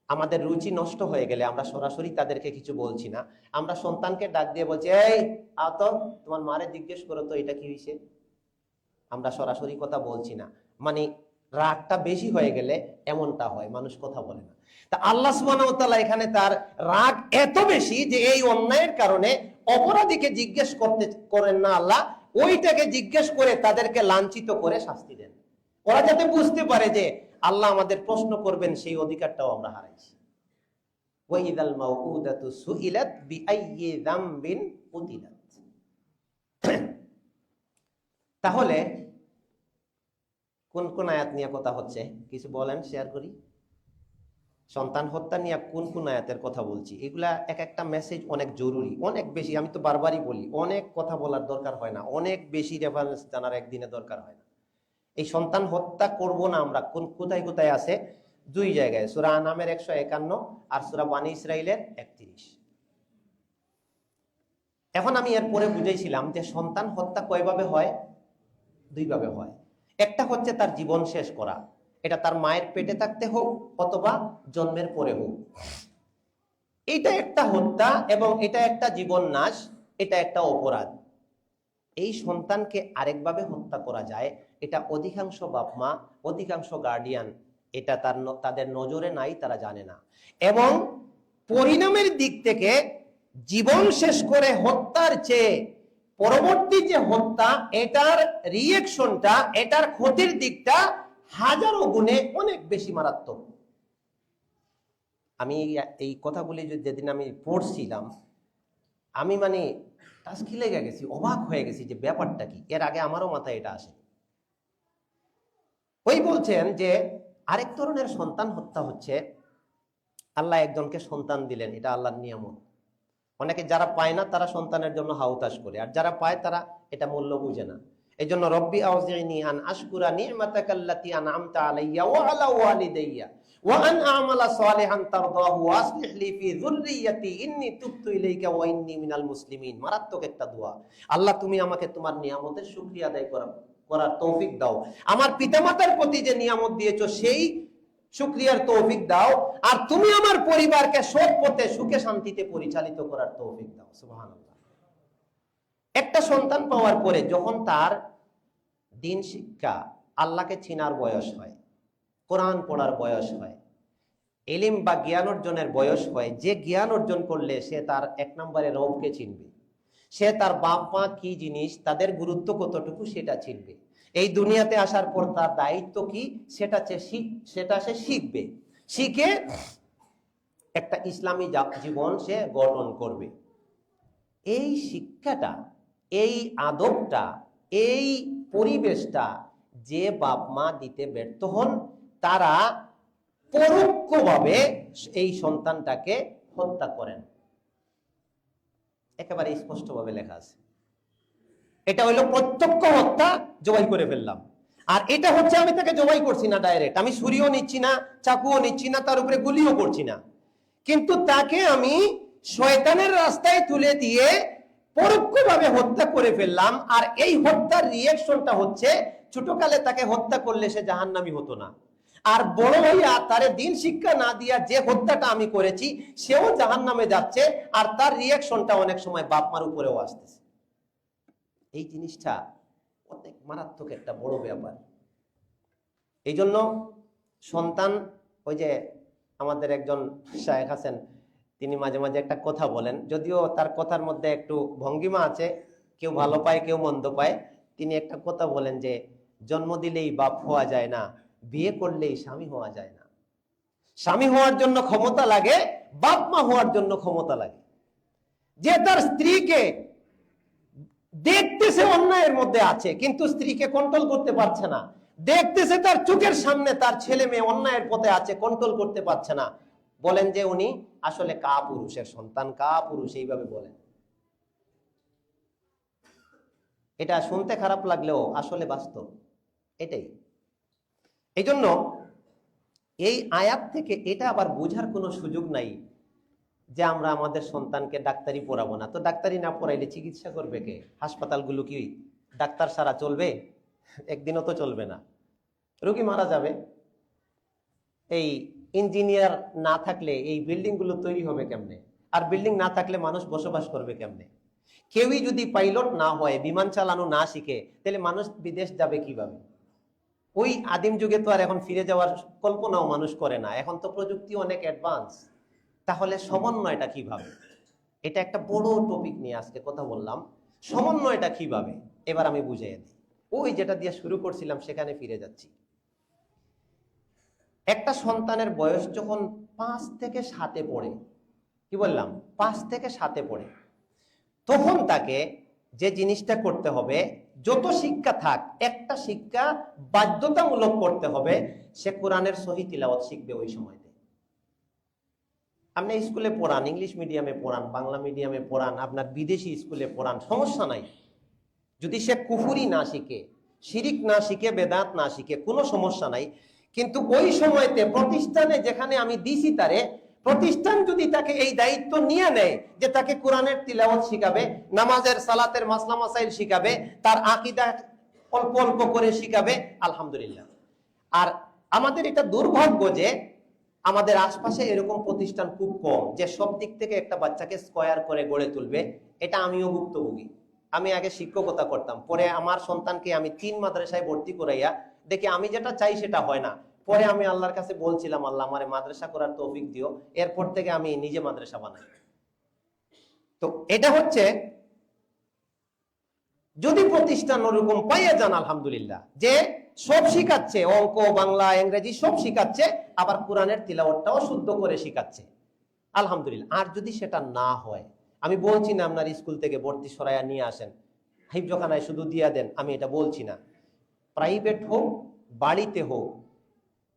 আমাদের রুচি নষ্ট হয়ে গেলে আমরা সরাসরি তাদেরকে কিছু বলছি না, আমরা সন্তানকে ডাক দিয়ে বলছি এই আও তো তোমার মারে জিজ্ঞেস করো তো এটা কি হয়েছে। আমরা সরাসরি কথা বলছি না, মানে রাগটা বেশি হয়ে গেলে এমনটা হয়, মানুষ কথা বলে না। তা আল্লাহ সুবহানাহু ওয়া তাআলা এখানে তার রাগ এত বেশি যে এই অন্যায়ের কারণে অপরাধীকে জিজ্ঞেস করেন না আল্লাহ, ওইটাকে জিজ্ঞেস করে তাদেরকে লাঞ্ছিত করে শাস্তি দেন, ওরা যাতে বুঝতে পারে যে আল্লাহ আমাদের প্রশ্ন করবেন, সেই অধিকারটাও আমরা হারাইছি। ওয়াইদাল মাউউদাতু সুইলাত বিআইয়ি যামবিন কুতিলাত। তাহলে কোন কোন আয়াত নিয়ে কথা হচ্ছে কিছু বলেন, শেয়ার করি। সন্তান হত্যা নিয়ে কোন কোন আয়াতের কথা বলছি, এগুলা এক একটা মেসেজ অনেক জরুরি, অনেক বেশি। আমি তো বারবারই বলি, অনেক কথা বলার দরকার হয় না, অনেক বেশি রেফারেন্স জানার একদিনে দরকার হয় না। এই সন্তান হত্যা করব না আমরা, কোন কোথায় কোথায় আছে? দুই জায়গায়, সূরা আনামের 151 আর সূরা বানী ইসরাইলের 31। এখন আমি এরপরে বুঝাইছিলাম যে সন্তান হত্যা কয়ভাবে হয়? দুইভাবে হয়। একটা হচ্ছে তার জীবন শেষ করা, এটা তার মায়ের পেটে থাকতে হোক অথবা জন্মের পরে হোক, এটা একটা হত্যা এবং এটা একটা জীবন নাশ, এটা একটা অপরাধ। এই সন্তানকে আরেকভাবে হত্যা করা যায়, এটা অধিকাংশ বাপ মা, অধিকাংশ গার্ডিয়ান এটা তাদের নজরে নাই, তারা জানে না। এবং পরিণামের দিক থেকে জীবন শেষ করে হত্যার চেয়ে পরবর্তী যে হত্যা, এটার রিয়েকশনটা, এটার ক্ষতির দিকটা হাজারো গুণে অনেক বেশি মারাত্মক। আমি এই কথাগুলি যেদিন আমি পড়ছিলাম, আমি মানে টাস্কি লেগে গেছি, অবাক হয়ে গেছি যে ব্যাপারটা কি। এর আগে আমারও মাথায় এটা আসে। ওই বলছেন যে আরেক ধরনের সন্তান হত্যা হচ্ছে, আল্লাহ একজনকে সন্তান দিলেন, এটা আল্লাহর নিয়ামত। অনেকে যারা পায় না তারা সন্তানের জন্য হাউতাশ করে, আর যারা পায় তারা এটা মূল্য বুঝে না। এই জন্য রব্বি আউজিনি আন আশকুরা নি'মাতাকাল্লাতী আন'আমতা আলাইয়া ওয়া আলা ওয়ালিদাইয়া ওয়া আন আ'মালা সালিহান তারদাহু ওয়া আসলিহ লি ফি যুররিয়্যাতি ইন্নী তুবতু ইলাইকা ওয়া ইন্নী মিনাল মুসলিমিন। মারাত্মক একটা দোয়া। আল্লাহ তুমি আমাকে তোমার নিয়ামতের শুকরিয়া আদায় করার তৌফিক দাও, আমার পিতামাতার প্রতি যে নিয়ামত দিয়েছো সেই শুকরিয়ার তৌফিক দাও, আর তুমি আমার পরিবারকে সৎ পথে সুখে শান্তিতে পরিচালিত করার তৌফিক দাও। সুবহানাল্লাহ। একটা সন্তান পাওয়ার পরে যখন তার দিন শিক্ষা, আল্লাহকে চিনার বয়স হয়, কোরআন পড়ার বয়স হয়, ইলম বা জ্ঞান অর্জনের বয়স হয়, যে জ্ঞান অর্জন করলে সে তার এক নম্বরে রবকে চিনবে, সে তার বাপ মা কি জিনিস, তাদের গুরুত্ব কতটুকু সেটা চিনবে, এই দুনিয়াতে আসার পর তার দায়িত্ব কি সেটা সে শিখবে, শিখে একটা ইসলামী জীবন সে গঠন করবে। এই শিক্ষাটা, এই আদবটা, এই পরিবেশটা যে বাপ মা দিতে ব্যর্থ হন, তারা পরোক্ষভাবে এই সন্তানটাকে হত্যা করেন। একেবারে স্পষ্টভাবে লেখা আছে। এটা হলো প্রত্যক্ষ হত্যা, জবাই করে ফেললাম। আর এটা হচ্ছে আমি তাকে জবাই করছি না ডাইরেক্ট, আমি ছুরিও নিচ্ছি না, চাকুও নিচ্ছি না, তার উপরে গুলিও করছি না, কিন্তু তাকে আমি শয়তানের রাস্তায় তুলে দিয়ে পরোক্ষভাবে হত্যা করে ফেললাম। আর এই হত্যার রিয়েকশনটা হচ্ছে, ছোটকালে তাকে হত্যা করলে সে জাহান্নামী হতো না, আর বড় হইয়া তারে দিন শিক্ষা না দিয়া যে হত্যাটা আমি করেছি সেও জাহান্নামে যাচ্ছে, আর তার রিয়েকশনটা অনেক সময় বাপ মার উপরেও আসতেছে। এই জিনিসটা অনেক মারাত্মক একটা বড় ব্যাপার। এই জন্য সন্তান, ওই যে আমাদের একজন শায়েখ আছেন, তিনি মাঝে মাঝে একটা কথা বলেন, যদিও তার কথার মধ্যে একটু ভঙ্গিমা আছে, কেউ ভালো পায় কেউ মন্দ পায়। তিনি একটা কথা বলেন যে জন্ম দিলেই বাপ হওয়া যায় না, বিয়ে করলেই স্বামী হওয়া যায় না। স্বামী হওয়ার জন্য ক্ষমতা লাগে, বাপ মা হওয়ার জন্য ক্ষমতা লাগে। যে তার স্ত্রীকে দেখতেছে অন্যায়ের মধ্যে আছে, কিন্তু স্ত্রীকে কন্ট্রোল করতে পারছে না, দেখতেছে তার চোখের সামনে তার ছেলে মেয়ে অন্যায়ের পথে আছে, কন্ট্রোল করতে পারছে না, বলেন যে উনি আসলে কাপুরুষের সন্তান, কাপুরুষ, এইভাবে বলেন। এটা শুনতে খারাপ লাগলেও আসলে বাস্তব এটাই। এই জন্য এই আয়াত থেকে এটা আবার বোঝার কোনো সুযোগ নাই যে আমরা আমাদের সন্তানকে ডাক্তারি পড়াবো না। তো ডাক্তারি না পড়াইলে চিকিৎসা করবে কে? হাসপাতালগুলো কি ডাক্তার ছাড়া চলবে? একদিনও তো চলবে না, রোগী মারা যাবে। এই ইঞ্জিনিয়ার না থাকলে এই বিল্ডিং গুলো তৈরি হবে কেমনে? আর বিল্ডিং না থাকলে মানুষ বসবাস করবে কেমনে? কেউই যদি পাইলট না হয়, বিমান চালানো না শিখে, তাহলে মানুষ বিদেশ যাবে কিভাবে? ওই আদিম যুগে তো আর এখন ফিরে যাওয়ার কল্পনাও মানুষ করে না, এখন তো প্রযুক্তি অনেক অ্যাডভান্স। তাহলে সমন্বয়টা কিভাবে? এটা একটা বড় টপিক নিয়ে আজকে কথা বললাম, সমন্বয়টা কিভাবে এবার আমি বুঝিয়ে দিই। ওই যেটা দিয়ে শুরু করছিলাম সেখানে ফিরে যাচ্ছি। একটা সন্তানের বয়স যখন 5 থেকে 7-এ পড়ে, কি বললাম, 5 থেকে 7-এ পড়ে, তখন তাকে যে জিনিসটা করতে হবে, যত শিক্ষা থাক, একটা শিক্ষা বাধ্যতামূলক করতে হবে, সে কোরআনের সহি তিলাওয়াত শিখবে ওই সময়তে। আপনি স্কুলে পড়ান, ইংলিশ মিডিয়ামে পড়ান, বাংলা মিডিয়ামে পড়ান, আপনার বিদেশি স্কুলে পড়ান, সমস্যা নাই। যদি সে কুফরি না শিখে, শিরিক না শিখে, বেদাত না শিখে, কোনো সমস্যা নাই। কিন্তু ওই সময়তে প্রতিষ্ঠানে যেখানে আমি দিছি তারে, প্রতিষ্ঠান যদি তাকে এই দায়িত্ব নিয়ে নেয় যে তাকে কোরআনের তিলাওয়াত শিখাবে, নামাজের সালাতের মাসলা মাসাইল শিখাবে, তার আকীদা অল্প অল্প করে শিখাবে, আলহামদুলিল্লাহ। আর আমাদের এটা দুর্ভাগ্য যে আমাদের আশপাশে এরকম প্রতিষ্ঠান খুব কম, যে সব দিক থেকে একটা বাচ্চাকে স্কয়ার করে গড়ে তুলবে। এটা আমিও ভুক্তভোগী। আমি আগে শিক্ষকতা করতাম, পরে আমার সন্তানকে আমি 3 মাদ্রাসায় ভর্তি করাইয়া দেখি আমি যেটা চাই সেটা হয় না। পরে আমি আল্লাহর কাছে বলছিলাম, আল্লাহ আমারে মাদ্রাসা করার তৌফিক দিও। এরপর থেকে আমি নিজে মাদ্রাসা বানাই। তো এটা হচ্ছে, যদি প্রতিষ্ঠান ওরকম পাইয়া যান আলহামদুলিল্লাহ, যে সব শিখাচ্ছে, অঙ্ক, বাংলা, ইংরেজি সব শিখাচ্ছে, আবার কোরআনের তিলাওয়াতটাও শুদ্ধ করে শিখাচ্ছে, আলহামদুলিল্লাহ। আর যদি সেটা না হয়, আমি বলছি না আপনার স্কুল থেকে ভর্তি সরাইয়া নিয়ে আসেন, হিফজখানায় শুধু দিয়া দেন, আমি এটা বলছি না। প্রাইভেট হোক, বাড়িতে হোক,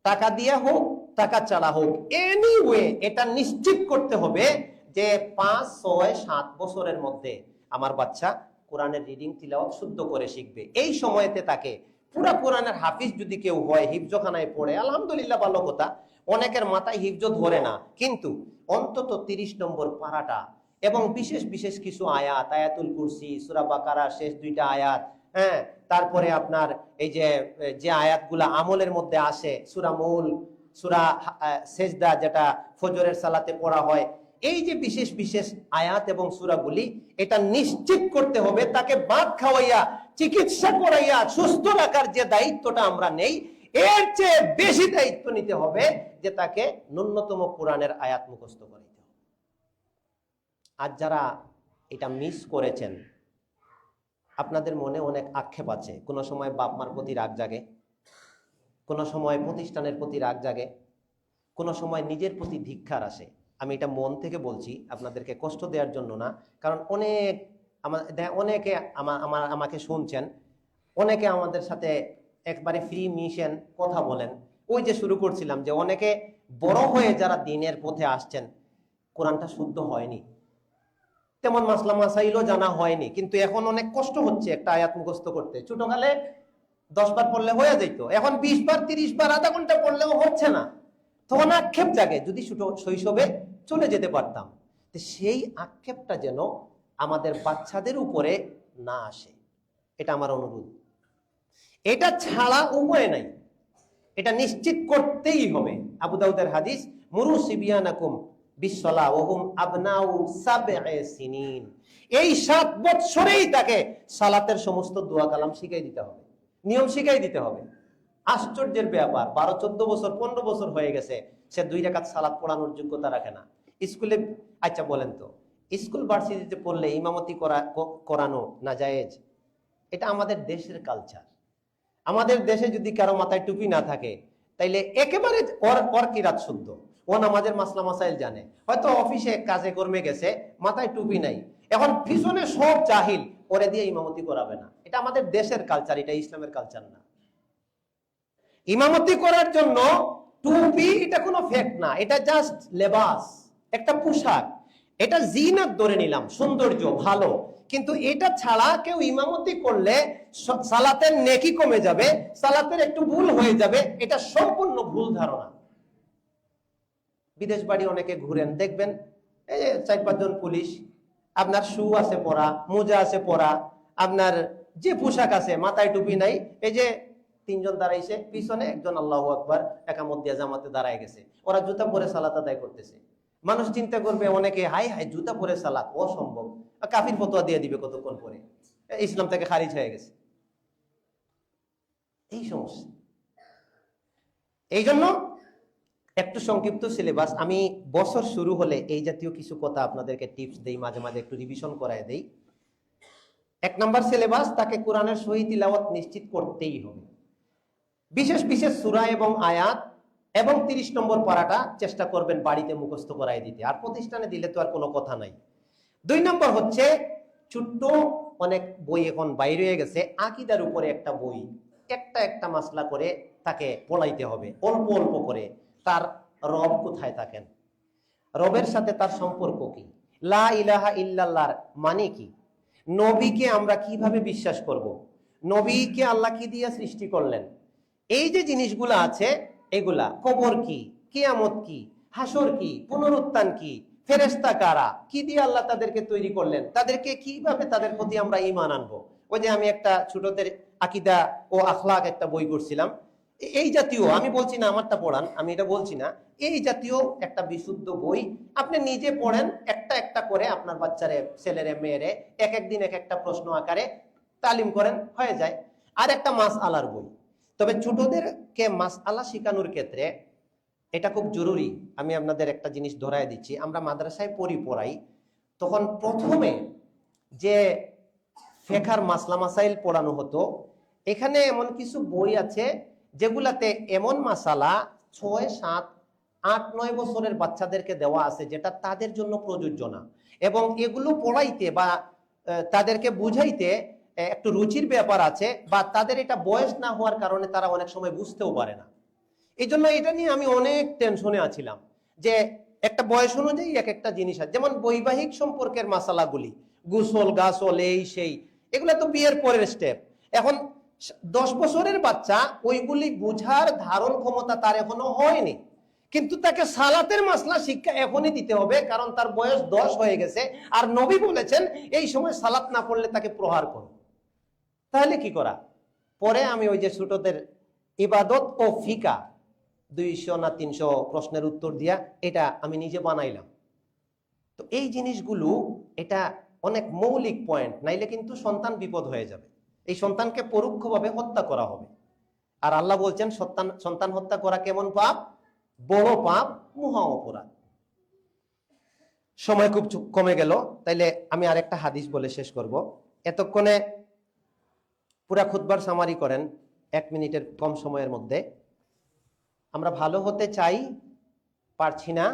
টাকা দিয়া হোক, টাকা চালা হোক, এনিওয়ে এটা নিশ্চিত করতে হবে যে 5, 6, 7 বছরের মধ্যে আমার বাচ্চা কোরআনের রিডিং তিলাওয়াত শুদ্ধ করে শিখবে। এই সময়তে তাকে পুরা কোরআনের হাফিজ যদি কেউ হয়, হিফজখানায় পড়ে, আলহামদুলিল্লাহ, ভালো কথা। অনেকের মাথায় হিফজ ধরে না, কিন্তু অন্তত 30 নম্বর পারাটা এবং বিশেষ বিশেষ কিছু আয়াত, আয়াতুল কুরসি, সূরা বাকারা শেষ 2টা আয়াত, হ্যাঁ, তারপরে আপনার এই যে আয়াতগুলা আমলের মধ্যে আসে, সূরা মুলক, সূরা সেজদা, যেটা ফজরের সালাতে পড়া হয়, এই যে বিশেষ বিশেষ আয়াত এবং সূরাগুলি, এটা নিশ্চিত করতে হবে তাকে ভাত খাওয়াইয়া, চিকিৎসা করাইয়া সুস্থ রাখার যে দায়িত্বটা আমরা নেই, এর চেয়ে বেশি দায়িত্ব নিতে হবে যে তাকে ন্যূনতম কোরআনের আয়াত মুখস্থ করাইতে হবে। আর যারা এটা মিস করেছেন, আপনাদের মনে অনেক আক্ষেপ আছে। কোনো সময় বাপ মার প্রতি রাগ জাগে, কোনো সময় প্রতিষ্ঠানের প্রতি রাগ জাগে, কোনো সময় নিজের প্রতি ধিক্কার আসে। আমি এটা মন থেকে বলছি, আপনাদেরকে কষ্ট দেওয়ার জন্য না। কারণ অনেকে আমাকে শুনছেন, অনেকে আমাদের সাথে একবারে ফ্রি মিশন কথা বলেন। ওই যে শুরু করছিলাম যে অনেকে বড় হয়ে যারা দিনের পথে আসছেন, কোরআনটা শুদ্ধ হয়নি, তেমন মাসলা মাসাইলও জানা হয়নি, কিন্তু এখন অনেক কষ্ট হচ্ছে একটা আয়াত মুখস্থ করতে। ছোটকালে 10 বার পড়লে হয়ে যেত, এখন 20 বার, 30 বার, আধা ঘন্টা পড়লেও হচ্ছে না। তখন আক্ষেপ জাগে, যদি শৈশবে চলে যেতে পারতাম। তো সেই আক্ষেপটা যেন আমাদের বাচ্চাদের উপরে না আসে, এটা আমার অনুরোধ। এটা ছাড়া উপায় নাই, এটা নিশ্চিত করতেই হবে। আবু দাউদের হাদিস, মুরু সিবিয়ানাকুম বিসসালা ওয়া হুম আবনাউ 7 সিনিন। এই 7 বছরেই তাকে সালাতের সমস্ত দোয়া কালাম শিখাই দিতে হবে, নিয়ম শিখাই দিতে হবে। আশ্চর্যের ব্যাপার, 12, 14 বছর, 15 বছর হয়ে গেছে, সে 2 রাকাত সালাত পড়ানোর যোগ্যতা রাখে না। স্কুলে, আচ্ছা বলেন তো, স্কুল ভার্সিটিতে পড়লে ইমামতি করানো না জায়েজ? এটা আমাদের দেশের কালচার। আমাদের দেশে যদি কারো মাথায় টুপি না থাকে, তাইলে একেবারে ওর কিরাত শুদ্ধ, ও নামাজের মাসলা মাসাইল জানে, হয়তো অফিসে কাজে কর্মে গেছে, মাথায় টুপি নাই, এখন পিছনে সব জাহিল, ওরে দিয়ে ইমামতি করাবে না। এটা আমাদের দেশের কালচার, এটা ইসলামের কালচার না। ইমামতি করার জন্য টুপি এটা কোনো ফ্যাক্ট না, এটা জাস্ট লেবাস, একটা পোশাক। এটা জিনাত ধরে নিলাম, সৌন্দর্য, ভালো, কিন্তু এটা ছাড়া কেউ ইমামতি করলে সালাতের নেকি কমে যাবে, সালাতের একটু ভুল হয়ে যাবে, এটা সম্পূর্ণ ভুল ধারণা। বিদেশ বাড়ি অনেকে ঘুরেন, দেখবেন এই 4-5 জন পুলিশ, আপনার শু আছে পরা, মোজা আছে পরা, আপনার যে পোশাক আছে, মাথায় টুপি নাই, এই যে 3 জন দাঁড়াইছে, পিছনে একজন আল্লাহু আকবার একামত দিয়া জামাতে দাঁড়ায় গেছে, ওরা জুতা পরে সালাত আদায় করতেছে। মানুষ চিন্তা করবে অনেকে, হাই হাই, জুতা পরে সালাত অসম্ভব, কাফির ফতোয়া দিয়ে দিবে কতক্ষণ পরে, ইসলাম থেকে খারিজ হয়ে গেছে। এই সমস্যা। এই জন্য একটু সংক্ষিপ্ত সিলেবাস, আমি বছর শুরু হলে এই জাতীয় কিছু কথা আপনাদেরকে টিপস দেই, মাঝে মাঝে একটু রিভিশন করায় দেই। 1 নম্বর সিলেবাস, তাকে কোরআনের সহি তিলাওয়াত নিশ্চিত করতেই হবে। বিশেষ বিশেষ সূরা এবং আয়াত এবং 30 নম্বর পারাটা চেষ্টা করবেন বাড়িতে মুখস্থ করায় দিতে, আর প্রতিষ্ঠানে দিলে তো আর কোনো কথা নাই। 2 নম্বর হচ্ছে ছোট্ট অনেক বই এখন বাইরে হয়ে গেছে, আকীদার উপরে একটা বই, একটা একটা মাসলা করে তাকে পড়াইতে হবে অল্প অল্প করে। তার রব কোথায় থাকেন, রবের সাথে তার সম্পর্ক কি, লা ইলাহা ইল্লাল্লাহর মানে কি, নবীকে আমরা কিভাবে বিশ্বাস করব, নবীকে আল্লাহ কি দিয়ে সৃষ্টি করলেন, এই যে জিনিসগুলো আছে এগুলা, কবর কি, কিয়ামত কি, হাসর কি, পুনরুত্থান কি, ফেরেশতা কারা, কি দিয়ে আল্লাহ তাদেরকে তৈরি করলেন, তাদেরকে কিভাবে তাদের প্রতি আমরা ঈমান আনবো। ওই যে আমি একটা ছোটদের আকীদা ও আখলাক একটা বই করছিলাম, এই জাতীয়, আমি বলছি না আমারটা পড়ান, আমি এটা বলছি না, এই জাতীয় একটা বিশুদ্ধ বই আপনি নিজে পড়েন, একটা একটা করে আপনার বাচ্চারে, ছেলেরে, মেয়েরে এক একদিন এক একটা প্রশ্ন আকারে তালিম করেন, হয়ে যায়। আর একটা মাসআলার বই। তবে ছোটদেরকে মাসআলা শেখানোর ক্ষেত্রে এটা খুব জরুরি। আমি আপনাদের একটা জিনিস ধরায় দিচ্ছি, আমরা মাদ্রাসায় পড়াই, তখন প্রথমে যে ফিকহের মাসলা মাসাইল পড়ানো হতো, এখানে এমন কিছু বই আছে যেগুলাতে এমন মাসালা 6, 7, 8, 9 বছরের বাচ্চাদেরকে দেওয়া আছে যেটা তাদের জন্য প্রযোজ্য না, এবং এগুলো পড়াইতে বা তাদেরকে বুঝাইতে একটু রুচির ব্যাপার আছে, বা তাদের এটা বয়স না হওয়ার কারণে তারা অনেক সময় বুঝতেও পারে না। এই জন্য এটা নিয়ে আমি অনেক টেনশনে আছিলাম যে একটা বয়স অনুযায়ী এক একটা জিনিস আছে, যেমন বৈবাহিক সম্পর্কের মাসালাগুলি, গোসল গাসল এই সেই, এগুলো তো বিয়ের পরের স্টেপ। এখন 10 বছরের বাচ্চা ওইগুলি বুঝার ধারণ ক্ষমতা তার এখনো হয়নি, কিন্তু তাকে সালাতের মাসলা শিক্ষা এখনই দিতে হবে, কারণ তার বয়স 10 হয়ে গেছে, আর নবী বলেছেন এই সময় সালাত না পড়লে তাকে প্রহার করো। তাহলে কি করা? পরে আমি ওই যে ছোটদের ইবাদত ও ফিকা 200 না 300 প্রশ্নের উত্তর দিয়া এটা আমি নিজে বানাইলাম। তো এই জিনিসগুলো এটা অনেক মৌলিক পয়েন্ট, নাইলে কিন্তু সন্তান বিপদ হয়ে যাবে, এই সন্তানকে পরোক্ষভাবে হত্যা করা হবে। আর আল্লাহ বলছেন সন্তান হত্যা করা কেমন পাপ, বড় পাপ, মহা অপরাধ। সময় খুব কমে গেল, তাইলে আমি আরেকটা হাদিস বলে শেষ করব। এতক্ষণে পুরা খুতবার সামারি করেন 1 মিনিটের কম সময়ের মধ্যে। আমরা ভালো হতে চাই, পারছি না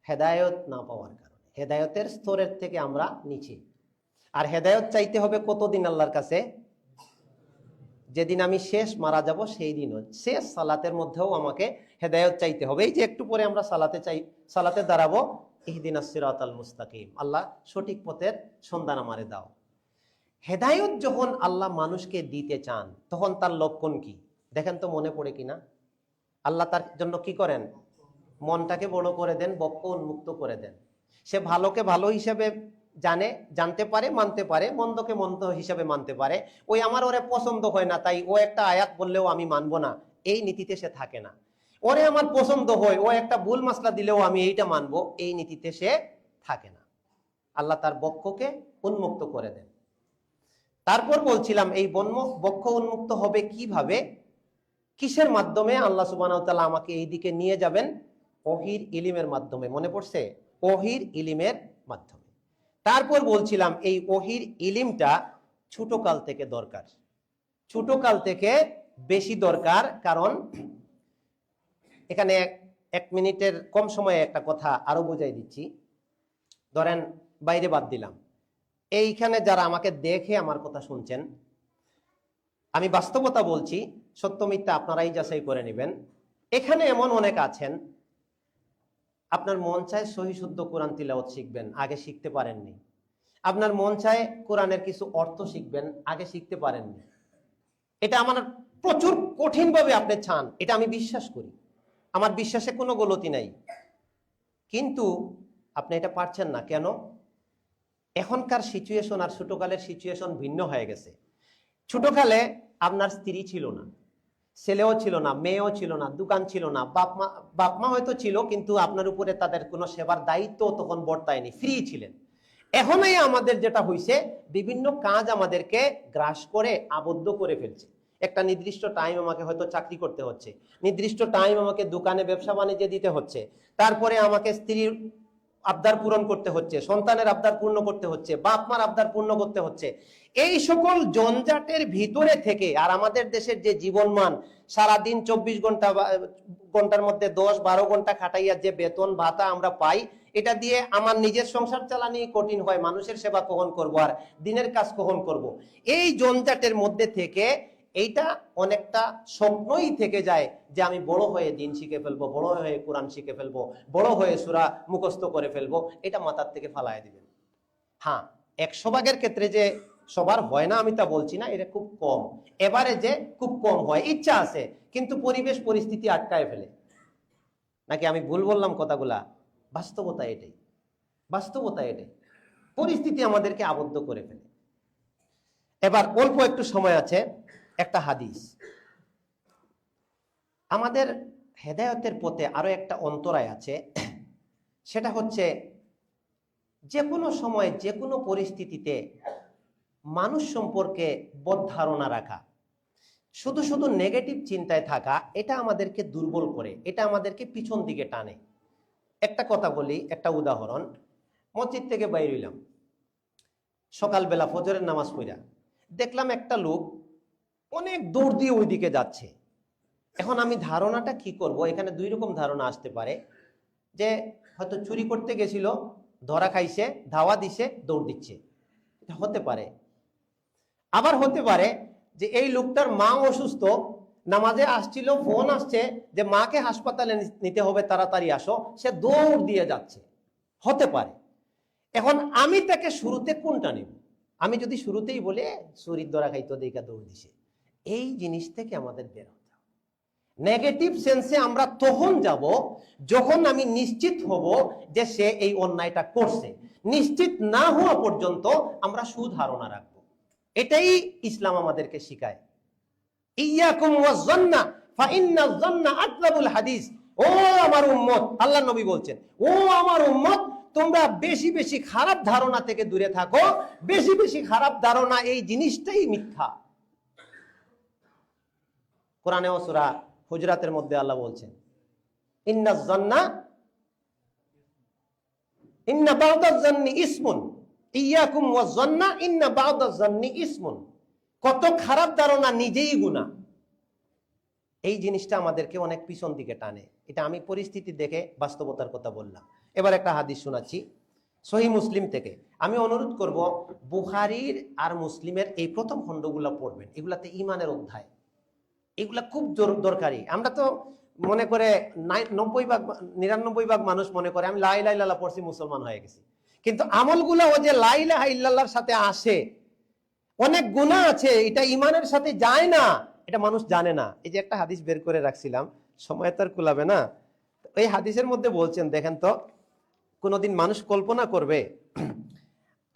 হেদায়েত না পাওয়ার কারণে, হেদায়েতের স্তরের থেকে আমরা নিচে। আর হেদায়েত চাইতে হবে কতদিন আল্লাহর কাছে? যেদিন আমি শেষ মারা যাব সেই দিনও, শেষ সালাতের মধ্যেও আমাকে হেদায়েত চাইতে হবে। এই যে একটু পরে আমরা সালাতে দাঁড়াবো, ইহদিনাস সিরাতাল মুস্তাকিম, আল্লাহ সঠিক পথের সন্ধান আমারে দাও। হেদায়েত যখন আল্লাহ মানুষকে দিতে চান তখন তার লক্ষণ কি দেখেন তো, মনে পড়ে কিনা? আল্লাহ তার জন্য কি করেন? মনটাকে বড় করে দেন, বক্ষ উন্মুক্ত করে দেন। সে ভালোকে ভালো হিসাবে জানতে পারে, মানতে পারে, মন্দকে মন্দ হিসাবে মানতে পারে। ওই আমার ওরে পছন্দ হয় না তাই ও একটা আয়াত বললেও আমি মানবো না, এই নীতিতে সে থাকে না। ওরে আমার পছন্দ হয়, ও একটা ভুল মাসলা দিলেও আমি এইটা মানবো, এই নীতিতে সে থাকে না। আল্লাহ তার বক্ষকে উন্মুক্ত করে দেন। তারপর বলছিলাম এই বক্ষ উন্মুক্ত হবে কিভাবে, কিসের মাধ্যমে? আল্লাহ সুবহানাহু ওয়া তাআলা আমাকে এই দিকে নিয়ে যাবেন ওহীর ইলমের মাধ্যমে। মনে পড়ছে? ওহীর ইলমের মাধ্যমে। তারপর বলছিলাম এই ওহীর ইলমটা ছোটকাল থেকে দরকার, ছোটকাল থেকে বেশি দরকার। কারণ এখানে 1 মিনিটের কম সময়ে একটা কথা আরো বুঝাই দিচ্ছি। ধরেন বাইরে বাদ দিলাম, এইখানে যারা আমাকে দেখে আমার কথা শুনছেন, আমি বাস্তবতা বলছি, সত্য মিথ্যা আপনারাই যাচাই করে নেবেন। এখানে এমন অনেক আছেন, আপনার মন চায় সহি শুদ্ধ কোরআন তিলাওয়াত শিখবেন, আগে শিখতে পারেননি। আপনার মন চায় কোরআনের কিছু অর্থ শিখবেন, আগে শিখতে পারেননি। এটা আমার প্রচুর কঠিনভাবে আপনি চান, এটা আমি বিশ্বাস করি, আমার বিশ্বাসে কোনো গলতি নাই, কিন্তু আপনি এটা পারছেন না কেন? এখনকার সিচুয়েশন আর ছোটকালের সিচুয়েশন ভিন্ন হয়ে গেছে। ছোটকালে আপনার স্ত্রী ছিল না, ছেলেও ছিল না, মেয়েও ছিল না, দোকান ছিল না, বাপ মা হয়তো ছিল, কিন্তু আপনার উপরে তাদের কোনো সেবার দায়িত্ব তখন বর্তায়নি, ফ্রি ছিলেন। এখনই আমাদের যেটা হয়েছে, বিভিন্ন কাজ আমাদেরকে গ্রাস করে আবদ্ধ করে ফেলছে। একটা নির্দিষ্ট টাইম আমাকে হয়তো চাকরি করতে হচ্ছে, নির্দিষ্ট টাইম আমাকে দোকানে ব্যবসা বাণিজ্যে দিতে হচ্ছে, তারপরে আমাকে স্ত্রীর আবদার পূরণ করতে হচ্ছে, সন্তানের আবদার পূর্ণ করতে হচ্ছে, বাপ মার আবদার পূর্ণ করতে হচ্ছে। এই সকল জঞ্জাটের ভিতরে থেকে, আর আমাদের দেশের যে জীবনমান, সারাদিন 24 ঘন্টার মধ্যে 10-12 ঘন্টা খাটাইয়া যে বেতন ভাতা আমরা পাই, এটা দিয়ে আমার নিজের সংসার চালানি কঠিন হয়, মানুষের সেবা কখন করব আর দিনের কাজ কখন করব। এই জঞ্জাটের মধ্যে থেকে এইটা অনেকটা স্বপ্নই থেকে যায় যে আমি বড় হয়ে দিন শিখে ফেলবো, বড় হয়ে কোরআন শিখে ফেলবো, বড় হয়ে সূরা মুখস্থ করে ফেলবো। এটা মাথার থেকে ফালায় দিবেন। হ্যাঁ, 100 ভাগের ক্ষেত্রে যে সবার হয় না আমি তা বলছি না, এটা খুব কম, এবারে যে খুব কম হয়। ইচ্ছা আছে কিন্তু পরিবেশ পরিস্থিতি আটকায় ফেলে। নাকি আমি ভুল বললাম কথাগুলা? বাস্তবতা এটাই, বাস্তবতা এটাই, পরিস্থিতি আমাদেরকে আবদ্ধ করে ফেলে। এবার অল্প একটু সময় আছে, একটা হাদিস। আমাদের হেদায়েতের পথে আরো একটা অন্তরায় আছে, সেটা হচ্ছে যে কোনো সময় যে কোনো পরিস্থিতিতে মানুষ সম্পর্কে বদ ধারণা রাখা, শুধু শুধু নেগেটিভ চিন্তায় থাকা, এটা আমাদেরকে দুর্বল করে, এটা আমাদেরকে পিছন দিকে টানে। একটা কথা বলি, একটা উদাহরণ। মসজিদ থেকে বাইরে হইলাম সকালবেলা ফজরের নামাজ পড়া, দেখলাম একটা লোক অনেক দৌড় দিয়ে ওইদিকে যাচ্ছে। এখন আমি ধারণাটা কি করব, এখানে দুই রকম ধারণা আসতে পারে, যে হয়তো চুরি করতে গেছিল, ধরা খাইছে, ধাওয়া দিছে, দৌড় দিচ্ছে, এটা হতে পারে। আবার হতে পারে যে এই লোকটার মা অসুস্থ, নামাজে আসছিল, ফোন আসছে যে মাকে হাসপাতালে নিতে হবে, তাড়াতাড়ি আসো, সে দৌড় দিয়ে যাচ্ছে, হতে পারে। এখন আমি তাকে শুরুতে কোনটা নেব? আমি যদি শুরুতেই বলে চুরির ধরা খাইতো দেখা দৌড় দিছে, এই জিনিস থেকে আমাদের বের হতে হবে। নেগেটিভ সেন্সে আমরা তখন যাব যখন আমি নিশ্চিত হব যে সে এই অন্যায়টা করছে। নিশ্চিত না হওয়া পর্যন্ত আমরা সুধারণা রাখবো। এটাই ইসলাম আমাদেরকে শিখায়। ইয়াকুম ওয়াজ-যন্না ফাইন্নাজ যন্না আকযাবুল হাদিস। ও আমার উম্মত, আল্লাহর নবী বলছেন, ও আমার উম্মত, তোমরা বেশি বেশি খারাপ ধারণা থেকে দূরে থাকো। বেশি বেশি খারাপ ধারণা, এই জিনিসটাই মিথ্যা। কোরআনে ও সূরা হুজরাতের মধ্যে আল্লাহ বলছেন, ইন্নাজ যন্না ইন্না বা'দাজ যন্নি ইসমুন ইয়াকুম ওয়াজ-যন্না ইন্না বা'দাজ যন্নি ইসমুন। কত খারাপ ধারণা নিজেই গুনাহ। এই জিনিসটা আমাদেরকে অনেক পিছন দিকে টানে। এটা আমি পরিস্থিতি দেখে বাস্তবতার কথা বললাম। এবার একটা হাদিস শোনাচ্ছি সহিহ মুসলিম থেকে। আমি অনুরোধ করব বুখারীর আর মুসলিমের এই প্রথম খণ্ডগুলো পড়বেন, এগুলাতে ঈমানের অধ্যায়, এগুলা খুব দরকারি। আমরা তো মনে করে 99 ভাগ মানুষ মনে করে আমি লা ইলাহা ইল্লাল্লাহ পড়ছি মুসলমান হয়ে গেছি, কিন্তু আমলগুলো ও যে লা ইলাহা ইল্লাল্লাহর সাথে আসে, অনেক গুনাহ আছে, এটা ঈমানের সাথে যায় না, এটা মানুষ জানে না। এই যে একটা হাদিস বের করে রাখছিলাম, সময় তার কুলাবে না। এই হাদিসের মধ্যে বলছেন, দেখেন তো, কোনদিন মানুষ কল্পনা করবে,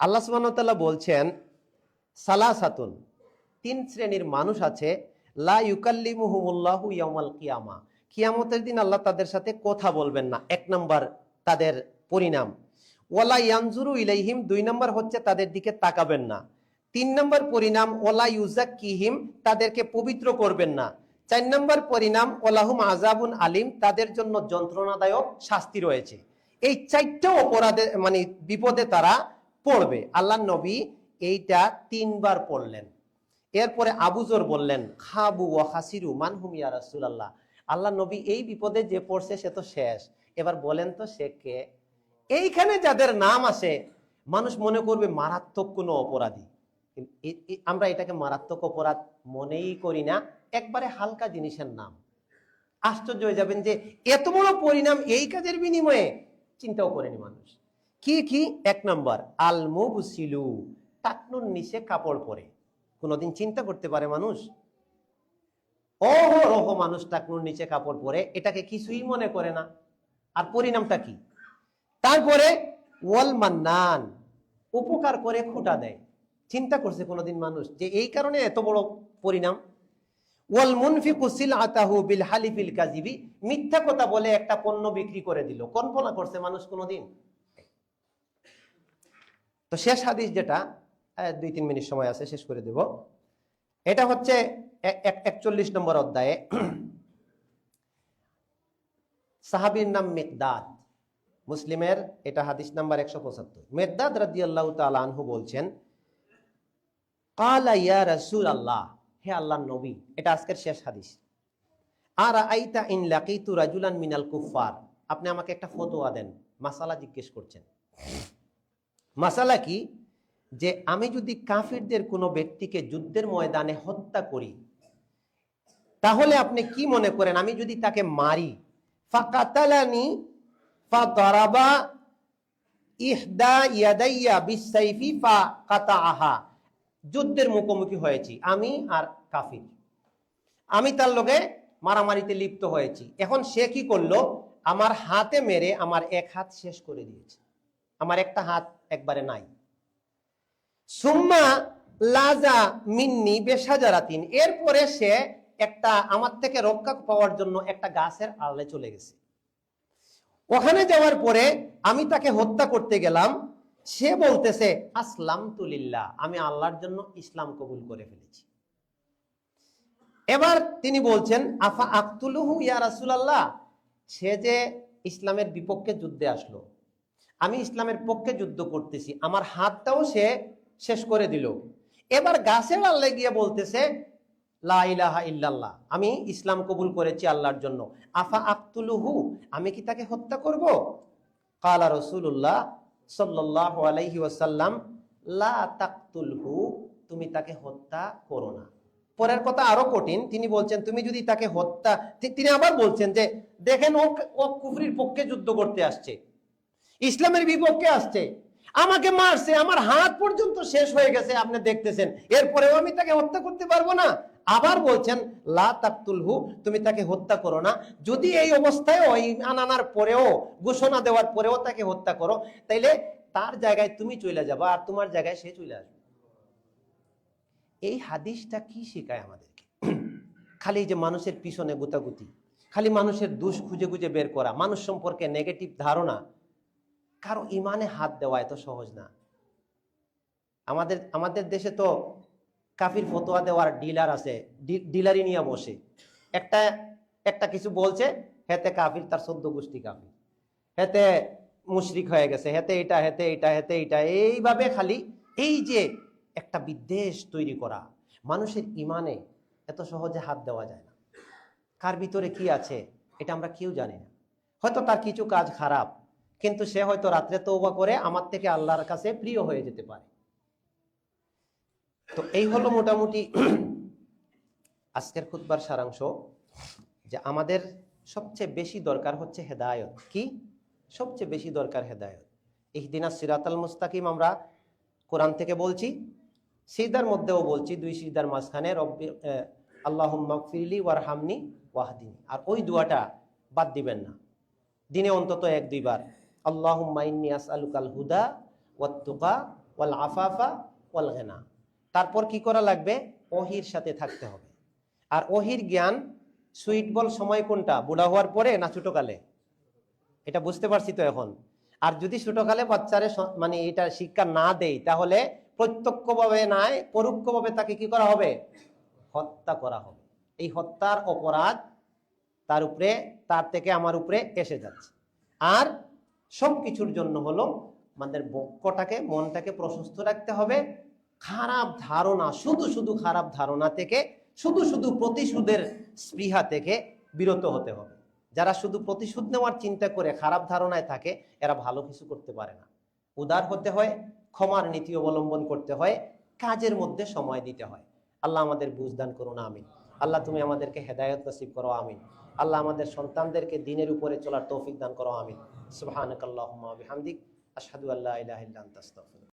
আল্লাহ সুবহানাহু ওয়া তাআলা বলছেন সালাসাতুন, 3 শ্রেণীর মানুষ আছে, লা ইউকাল্লিমুহুমুল্লাহু ইয়াউমাল কিয়ামা, কিয়ামতের দিন আল্লাহ তাদের সাথে কথা বলবেন না। 1 নাম্বার তাদের পরিণাম। ওয়ালা ইয়ানজুরু ইলাইহিম, 2 নাম্বার হচ্ছে তাদের দিকে তাকাবেন না। 3 নাম্বার পরিণাম ওয়ালা ইউজাক্কিহিম, তাদেরকে পবিত্র করবেন না। 4 নাম্বার পরিণাম ওয়ালাহুম আযাবুন আলিম, তাদের জন্য যন্ত্রণাদায়ক শাস্তি রয়েছে। এই 4টা অপরাধে মানে বিপদে তারা পড়বে। আল্লাহর নবী এইটা 3 বার পড়লেন। এরপরে আবু যর বললেন, খাবু ওয়া খাসিরু মানহুম ইয়া রাসূলুল্লাহ, আল্লাহর নবী এই বিপদে যে পড়ছে সে তো শেষ, এবার বলেন তো সে কে? এইখানে যাদের নাম আসে মানুষ মনে করবে মারাত্মক কোনো অপরাধী, আমরা এটাকে মারাত্মক অপরাধ মনেই করি না, একবারে হালকা জিনিসের নাম। আশ্চর্য হয়ে যাবেন যে এত বড় পরিণাম এই কাজের বিনিময়ে চিন্তাও করেনি মানুষ। কি কি? 1 নাম্বার আল মুবসিলু, টাকনুর নিচে কাপড় পরে। কোনদিন চিন্তা করতে পারে মানুষ? ওহো মানুষ টাকনুর নিচে কাপড় পরে, এটাকে কিছুই মনে করে না, আর পরিণামটা কি? তারপরে ওয়াল মান্নান, উপকার করে খোঁটা দেয়। চিন্তা করছে কোনদিন মানুষ যে এই কারণে এত বড় পরিণাম? ওয়াল মুনফিকু সিলআতাহু বিল হালিফিল কাযিবি, মিথ্যা কথা বলে একটা পণ্য বিক্রি করে দিল। কল্পনা করছে মানুষ কোনদিন? তো শেষ হাদিস যেটা, 2-3 মিনিট সময় আছে, শেষ করে দেব। এটা হচ্ছে 41 নম্বর অধ্যায়ে, সাহাবীর নাম মিকদাদ, মুসলিমের এটা হাদিস নাম্বার 175। মিকদাদ রাদিয়াল্লাহু তাআলা আনহু বলছেন, ক্বালা ইয়া রাসূলুল্লাহ, হে আল্লাহর নবী, এটা আজকের শেষ হাদিস। আরা আইতা ইন লাকিতু রাজুলান মিনাল কুফফার, আপনি আমাকে একটা ফতোয়া দেন, মাসালা জিজ্ঞেস করছেন। মাসালা কি? যে আমি যদি কাফিরদের কোনো ব্যক্তিকে যুদ্ধের ময়দানে হত্যা করি, তাহলে আপনি কি মনে করেন আমি যদি তাকে মারি, ফাকাতালানি ফাদারাবা ইহদা ইয়াদাইয়া বিসাইফি ফাকাতাআহা, যুদ্ধের মুখোমুখি হয়েছি আমি আর কাফির, আমি তার লগে মারামারিতে লিপ্ত হয়েছি, এখন সে কি করলো, আমার হাতে মেরে আমার এক হাত শেষ করে দিয়েছে, আমার একটা হাত একবারে নাই। সুম্মা লাজা মিন্নি বেশাজারাতিন, এরপরে সে একটা আমার থেকে রক্ষা পাওয়ার জন্য একটা গাছের আড়ালে চলে গেছে। ওখানে যাওয়ার পরে আমি তাকে হত্যা করতে গেলাম, সে বলতেছে আসলামতু লিল্লাহ, আমি আল্লাহর জন্য ইসলাম কবুল করে ফেলেছি। এবার তিনি বলছেন আফা আক্তুলুহু ইয়া রাসূলুল্লাহ, সে যে ইসলামের বিপক্ষে যুদ্ধে আসলো, আমি ইসলামের পক্ষে যুদ্ধ করতেছি, আমার হাতটাও সে শেষ করে দিল, এবার গাছের আড়ালে গিয়ে বলতেছে লা ইলাহা ইল্লাল্লাহ, আমি ইসলাম কবুল করেছি আল্লাহর জন্য, আফা আক্তুলুহু, আমি কি তাকে হত্যা করব? কালা রাসূলুল্লাহ সাল্লাল্লাহু আলাইহি ওয়াসাল্লাম লা তাকতুলহু, তুমি তাকে হত্যা করো না। পরের কথা আরো কঠিন, তিনি বলছেন তুমি যদি তাকে হত্যা, তিনি আবার বলছেন যে দেখেন ও কুফরির পক্ষে যুদ্ধ করতে আসছে, ইসলামের বিপক্ষে আসছে, আমাকে মারছে, আমার হাত পর্যন্ত শেষ হয়ে গেছে আপনি দেখতেছেন, এরপরেও আমি তাকে হত্যা করতে পারবো না? আবার বলছেন লা তাকতুলহু, তুমি তাকে হত্যা করো না। যদি এই অবস্থায় ঈমান আনার পরেও, ঘোষণা দেওয়ার পরেও তাকে হত্যা করো, তাইলে তার জায়গায় তুমি চলে যাবা আর তোমার জায়গায় সে চলে আসবে। এই হাদিসটা কি শেখায় আমাদেরকে? খালি যে মানুষের পিছনে গুতাগুতি, খালি মানুষের দোষ খুঁজে খুঁজে বের করা, মানুষ সম্পর্কে নেগেটিভ ধারণা, কারো ইমানে হাত দেওয়া এত সহজ না। আমাদের দেশে তো কাফির ফতোয়া দেওয়ার ডিলার আছে, ডিলারি নিয়ে বসে, একটা কিছু বলছে, হেতে কাফির, তার 14 গোষ্ঠী কাফির, হেতে মুশরিক হয়ে গেছে, হেতে এটা হেতে এটা হেতে এটা, এইভাবে খালি এই যে একটা বিদ্বেষ তৈরি করা। মানুষের ইমানে এত সহজে হাত দেওয়া যায় না। কার ভিতরে কি আছে এটা আমরা কেউ জানি না। হয়তো তার কিছু কাজ খারাপ, কিন্তু সে হয়তো রাত্রে তওবা করে আমার থেকে আল্লাহর কাছে প্রিয় হয়ে যেতে পারে। তো এই হলো মোটামুটি আজকের খুতবার সারাংশ, যে আমাদের সবচেয়ে বেশি দরকার হচ্ছে হেদায়েত। কি সবচেয়ে বেশি দরকার? হেদায়েত। ইহদিনাস সিরাতাল মুস্তাকিম আমরা কোরআন থেকে বলছি, সিজদার মধ্যেও বলছি, 2 সিজদার মাঝখানে রব্বি আল্লাহুম্মা গফিরলি ওয়ারহামনি ওয়াহদিনি, আর ওই দোয়াটা বাদ দিবেন না, দিনে অন্তত 1-2 বার আল্লাহুম্মা ইন্নী আসআলুকাল হুদা ওয়াত তুকা ওয়াল আফাফা ওয়াল গিনা। তারপর কি করা লাগবে? ওহির সাথে থাকতে হবে। আর ওহির জ্ঞান সুইটবল সময় কোনটা? বুড়া হওয়ার পরে না ছোটকালে? এটা বুঝতে পারছি তো এখন। আর যদি ছোটকালে বাচ্চারে মানে এটা শিক্ষা না দেই, তাহলে প্রত্যক্ষভাবে নয় পরোক্ষভাবে তাকে কি করা হবে? হত্যা করা হবে। এই হত্যার অপরাধ তার থেকে আমার উপরে এসে যাচ্ছে। আর সবকিছুর জন্য হলো আমাদের বক্ষটাকে, মনটাকে প্রশস্ত রাখতে হবে, খারাপ ধারণা, শুধু খারাপ ধারণা থেকে, শুধু প্রতিশোধের স্পৃহা থেকে বিরত হতে হবে। যারা শুধু প্রতিশোধ নেওয়ার চিন্তা করে খারাপ ধারণায় থাকে, এরা ভালো কিছু করতে পারে না। উদার হতে হয়, ক্ষমার নীতি অবলম্বন করতে হয়, কাজের মধ্যে সময় দিতে হয়। আল্লাহ আমাদের বুঝদান করুন, আমিন। আল্লাহ তুমি আমাদেরকে হেদায়েত নসিব করো, আমিন। আল্লাহ আমাদের সন্তানদেরকে দ্বীনের উপরে চলার তৌফিক দান করো, আমিন। সুবহানাকাল্লাহুম্মা ওয়া বিহামদিক, আশহাদু আল্লা ইলাহা ইল্লা আনতা আস্তাগফিরুকা।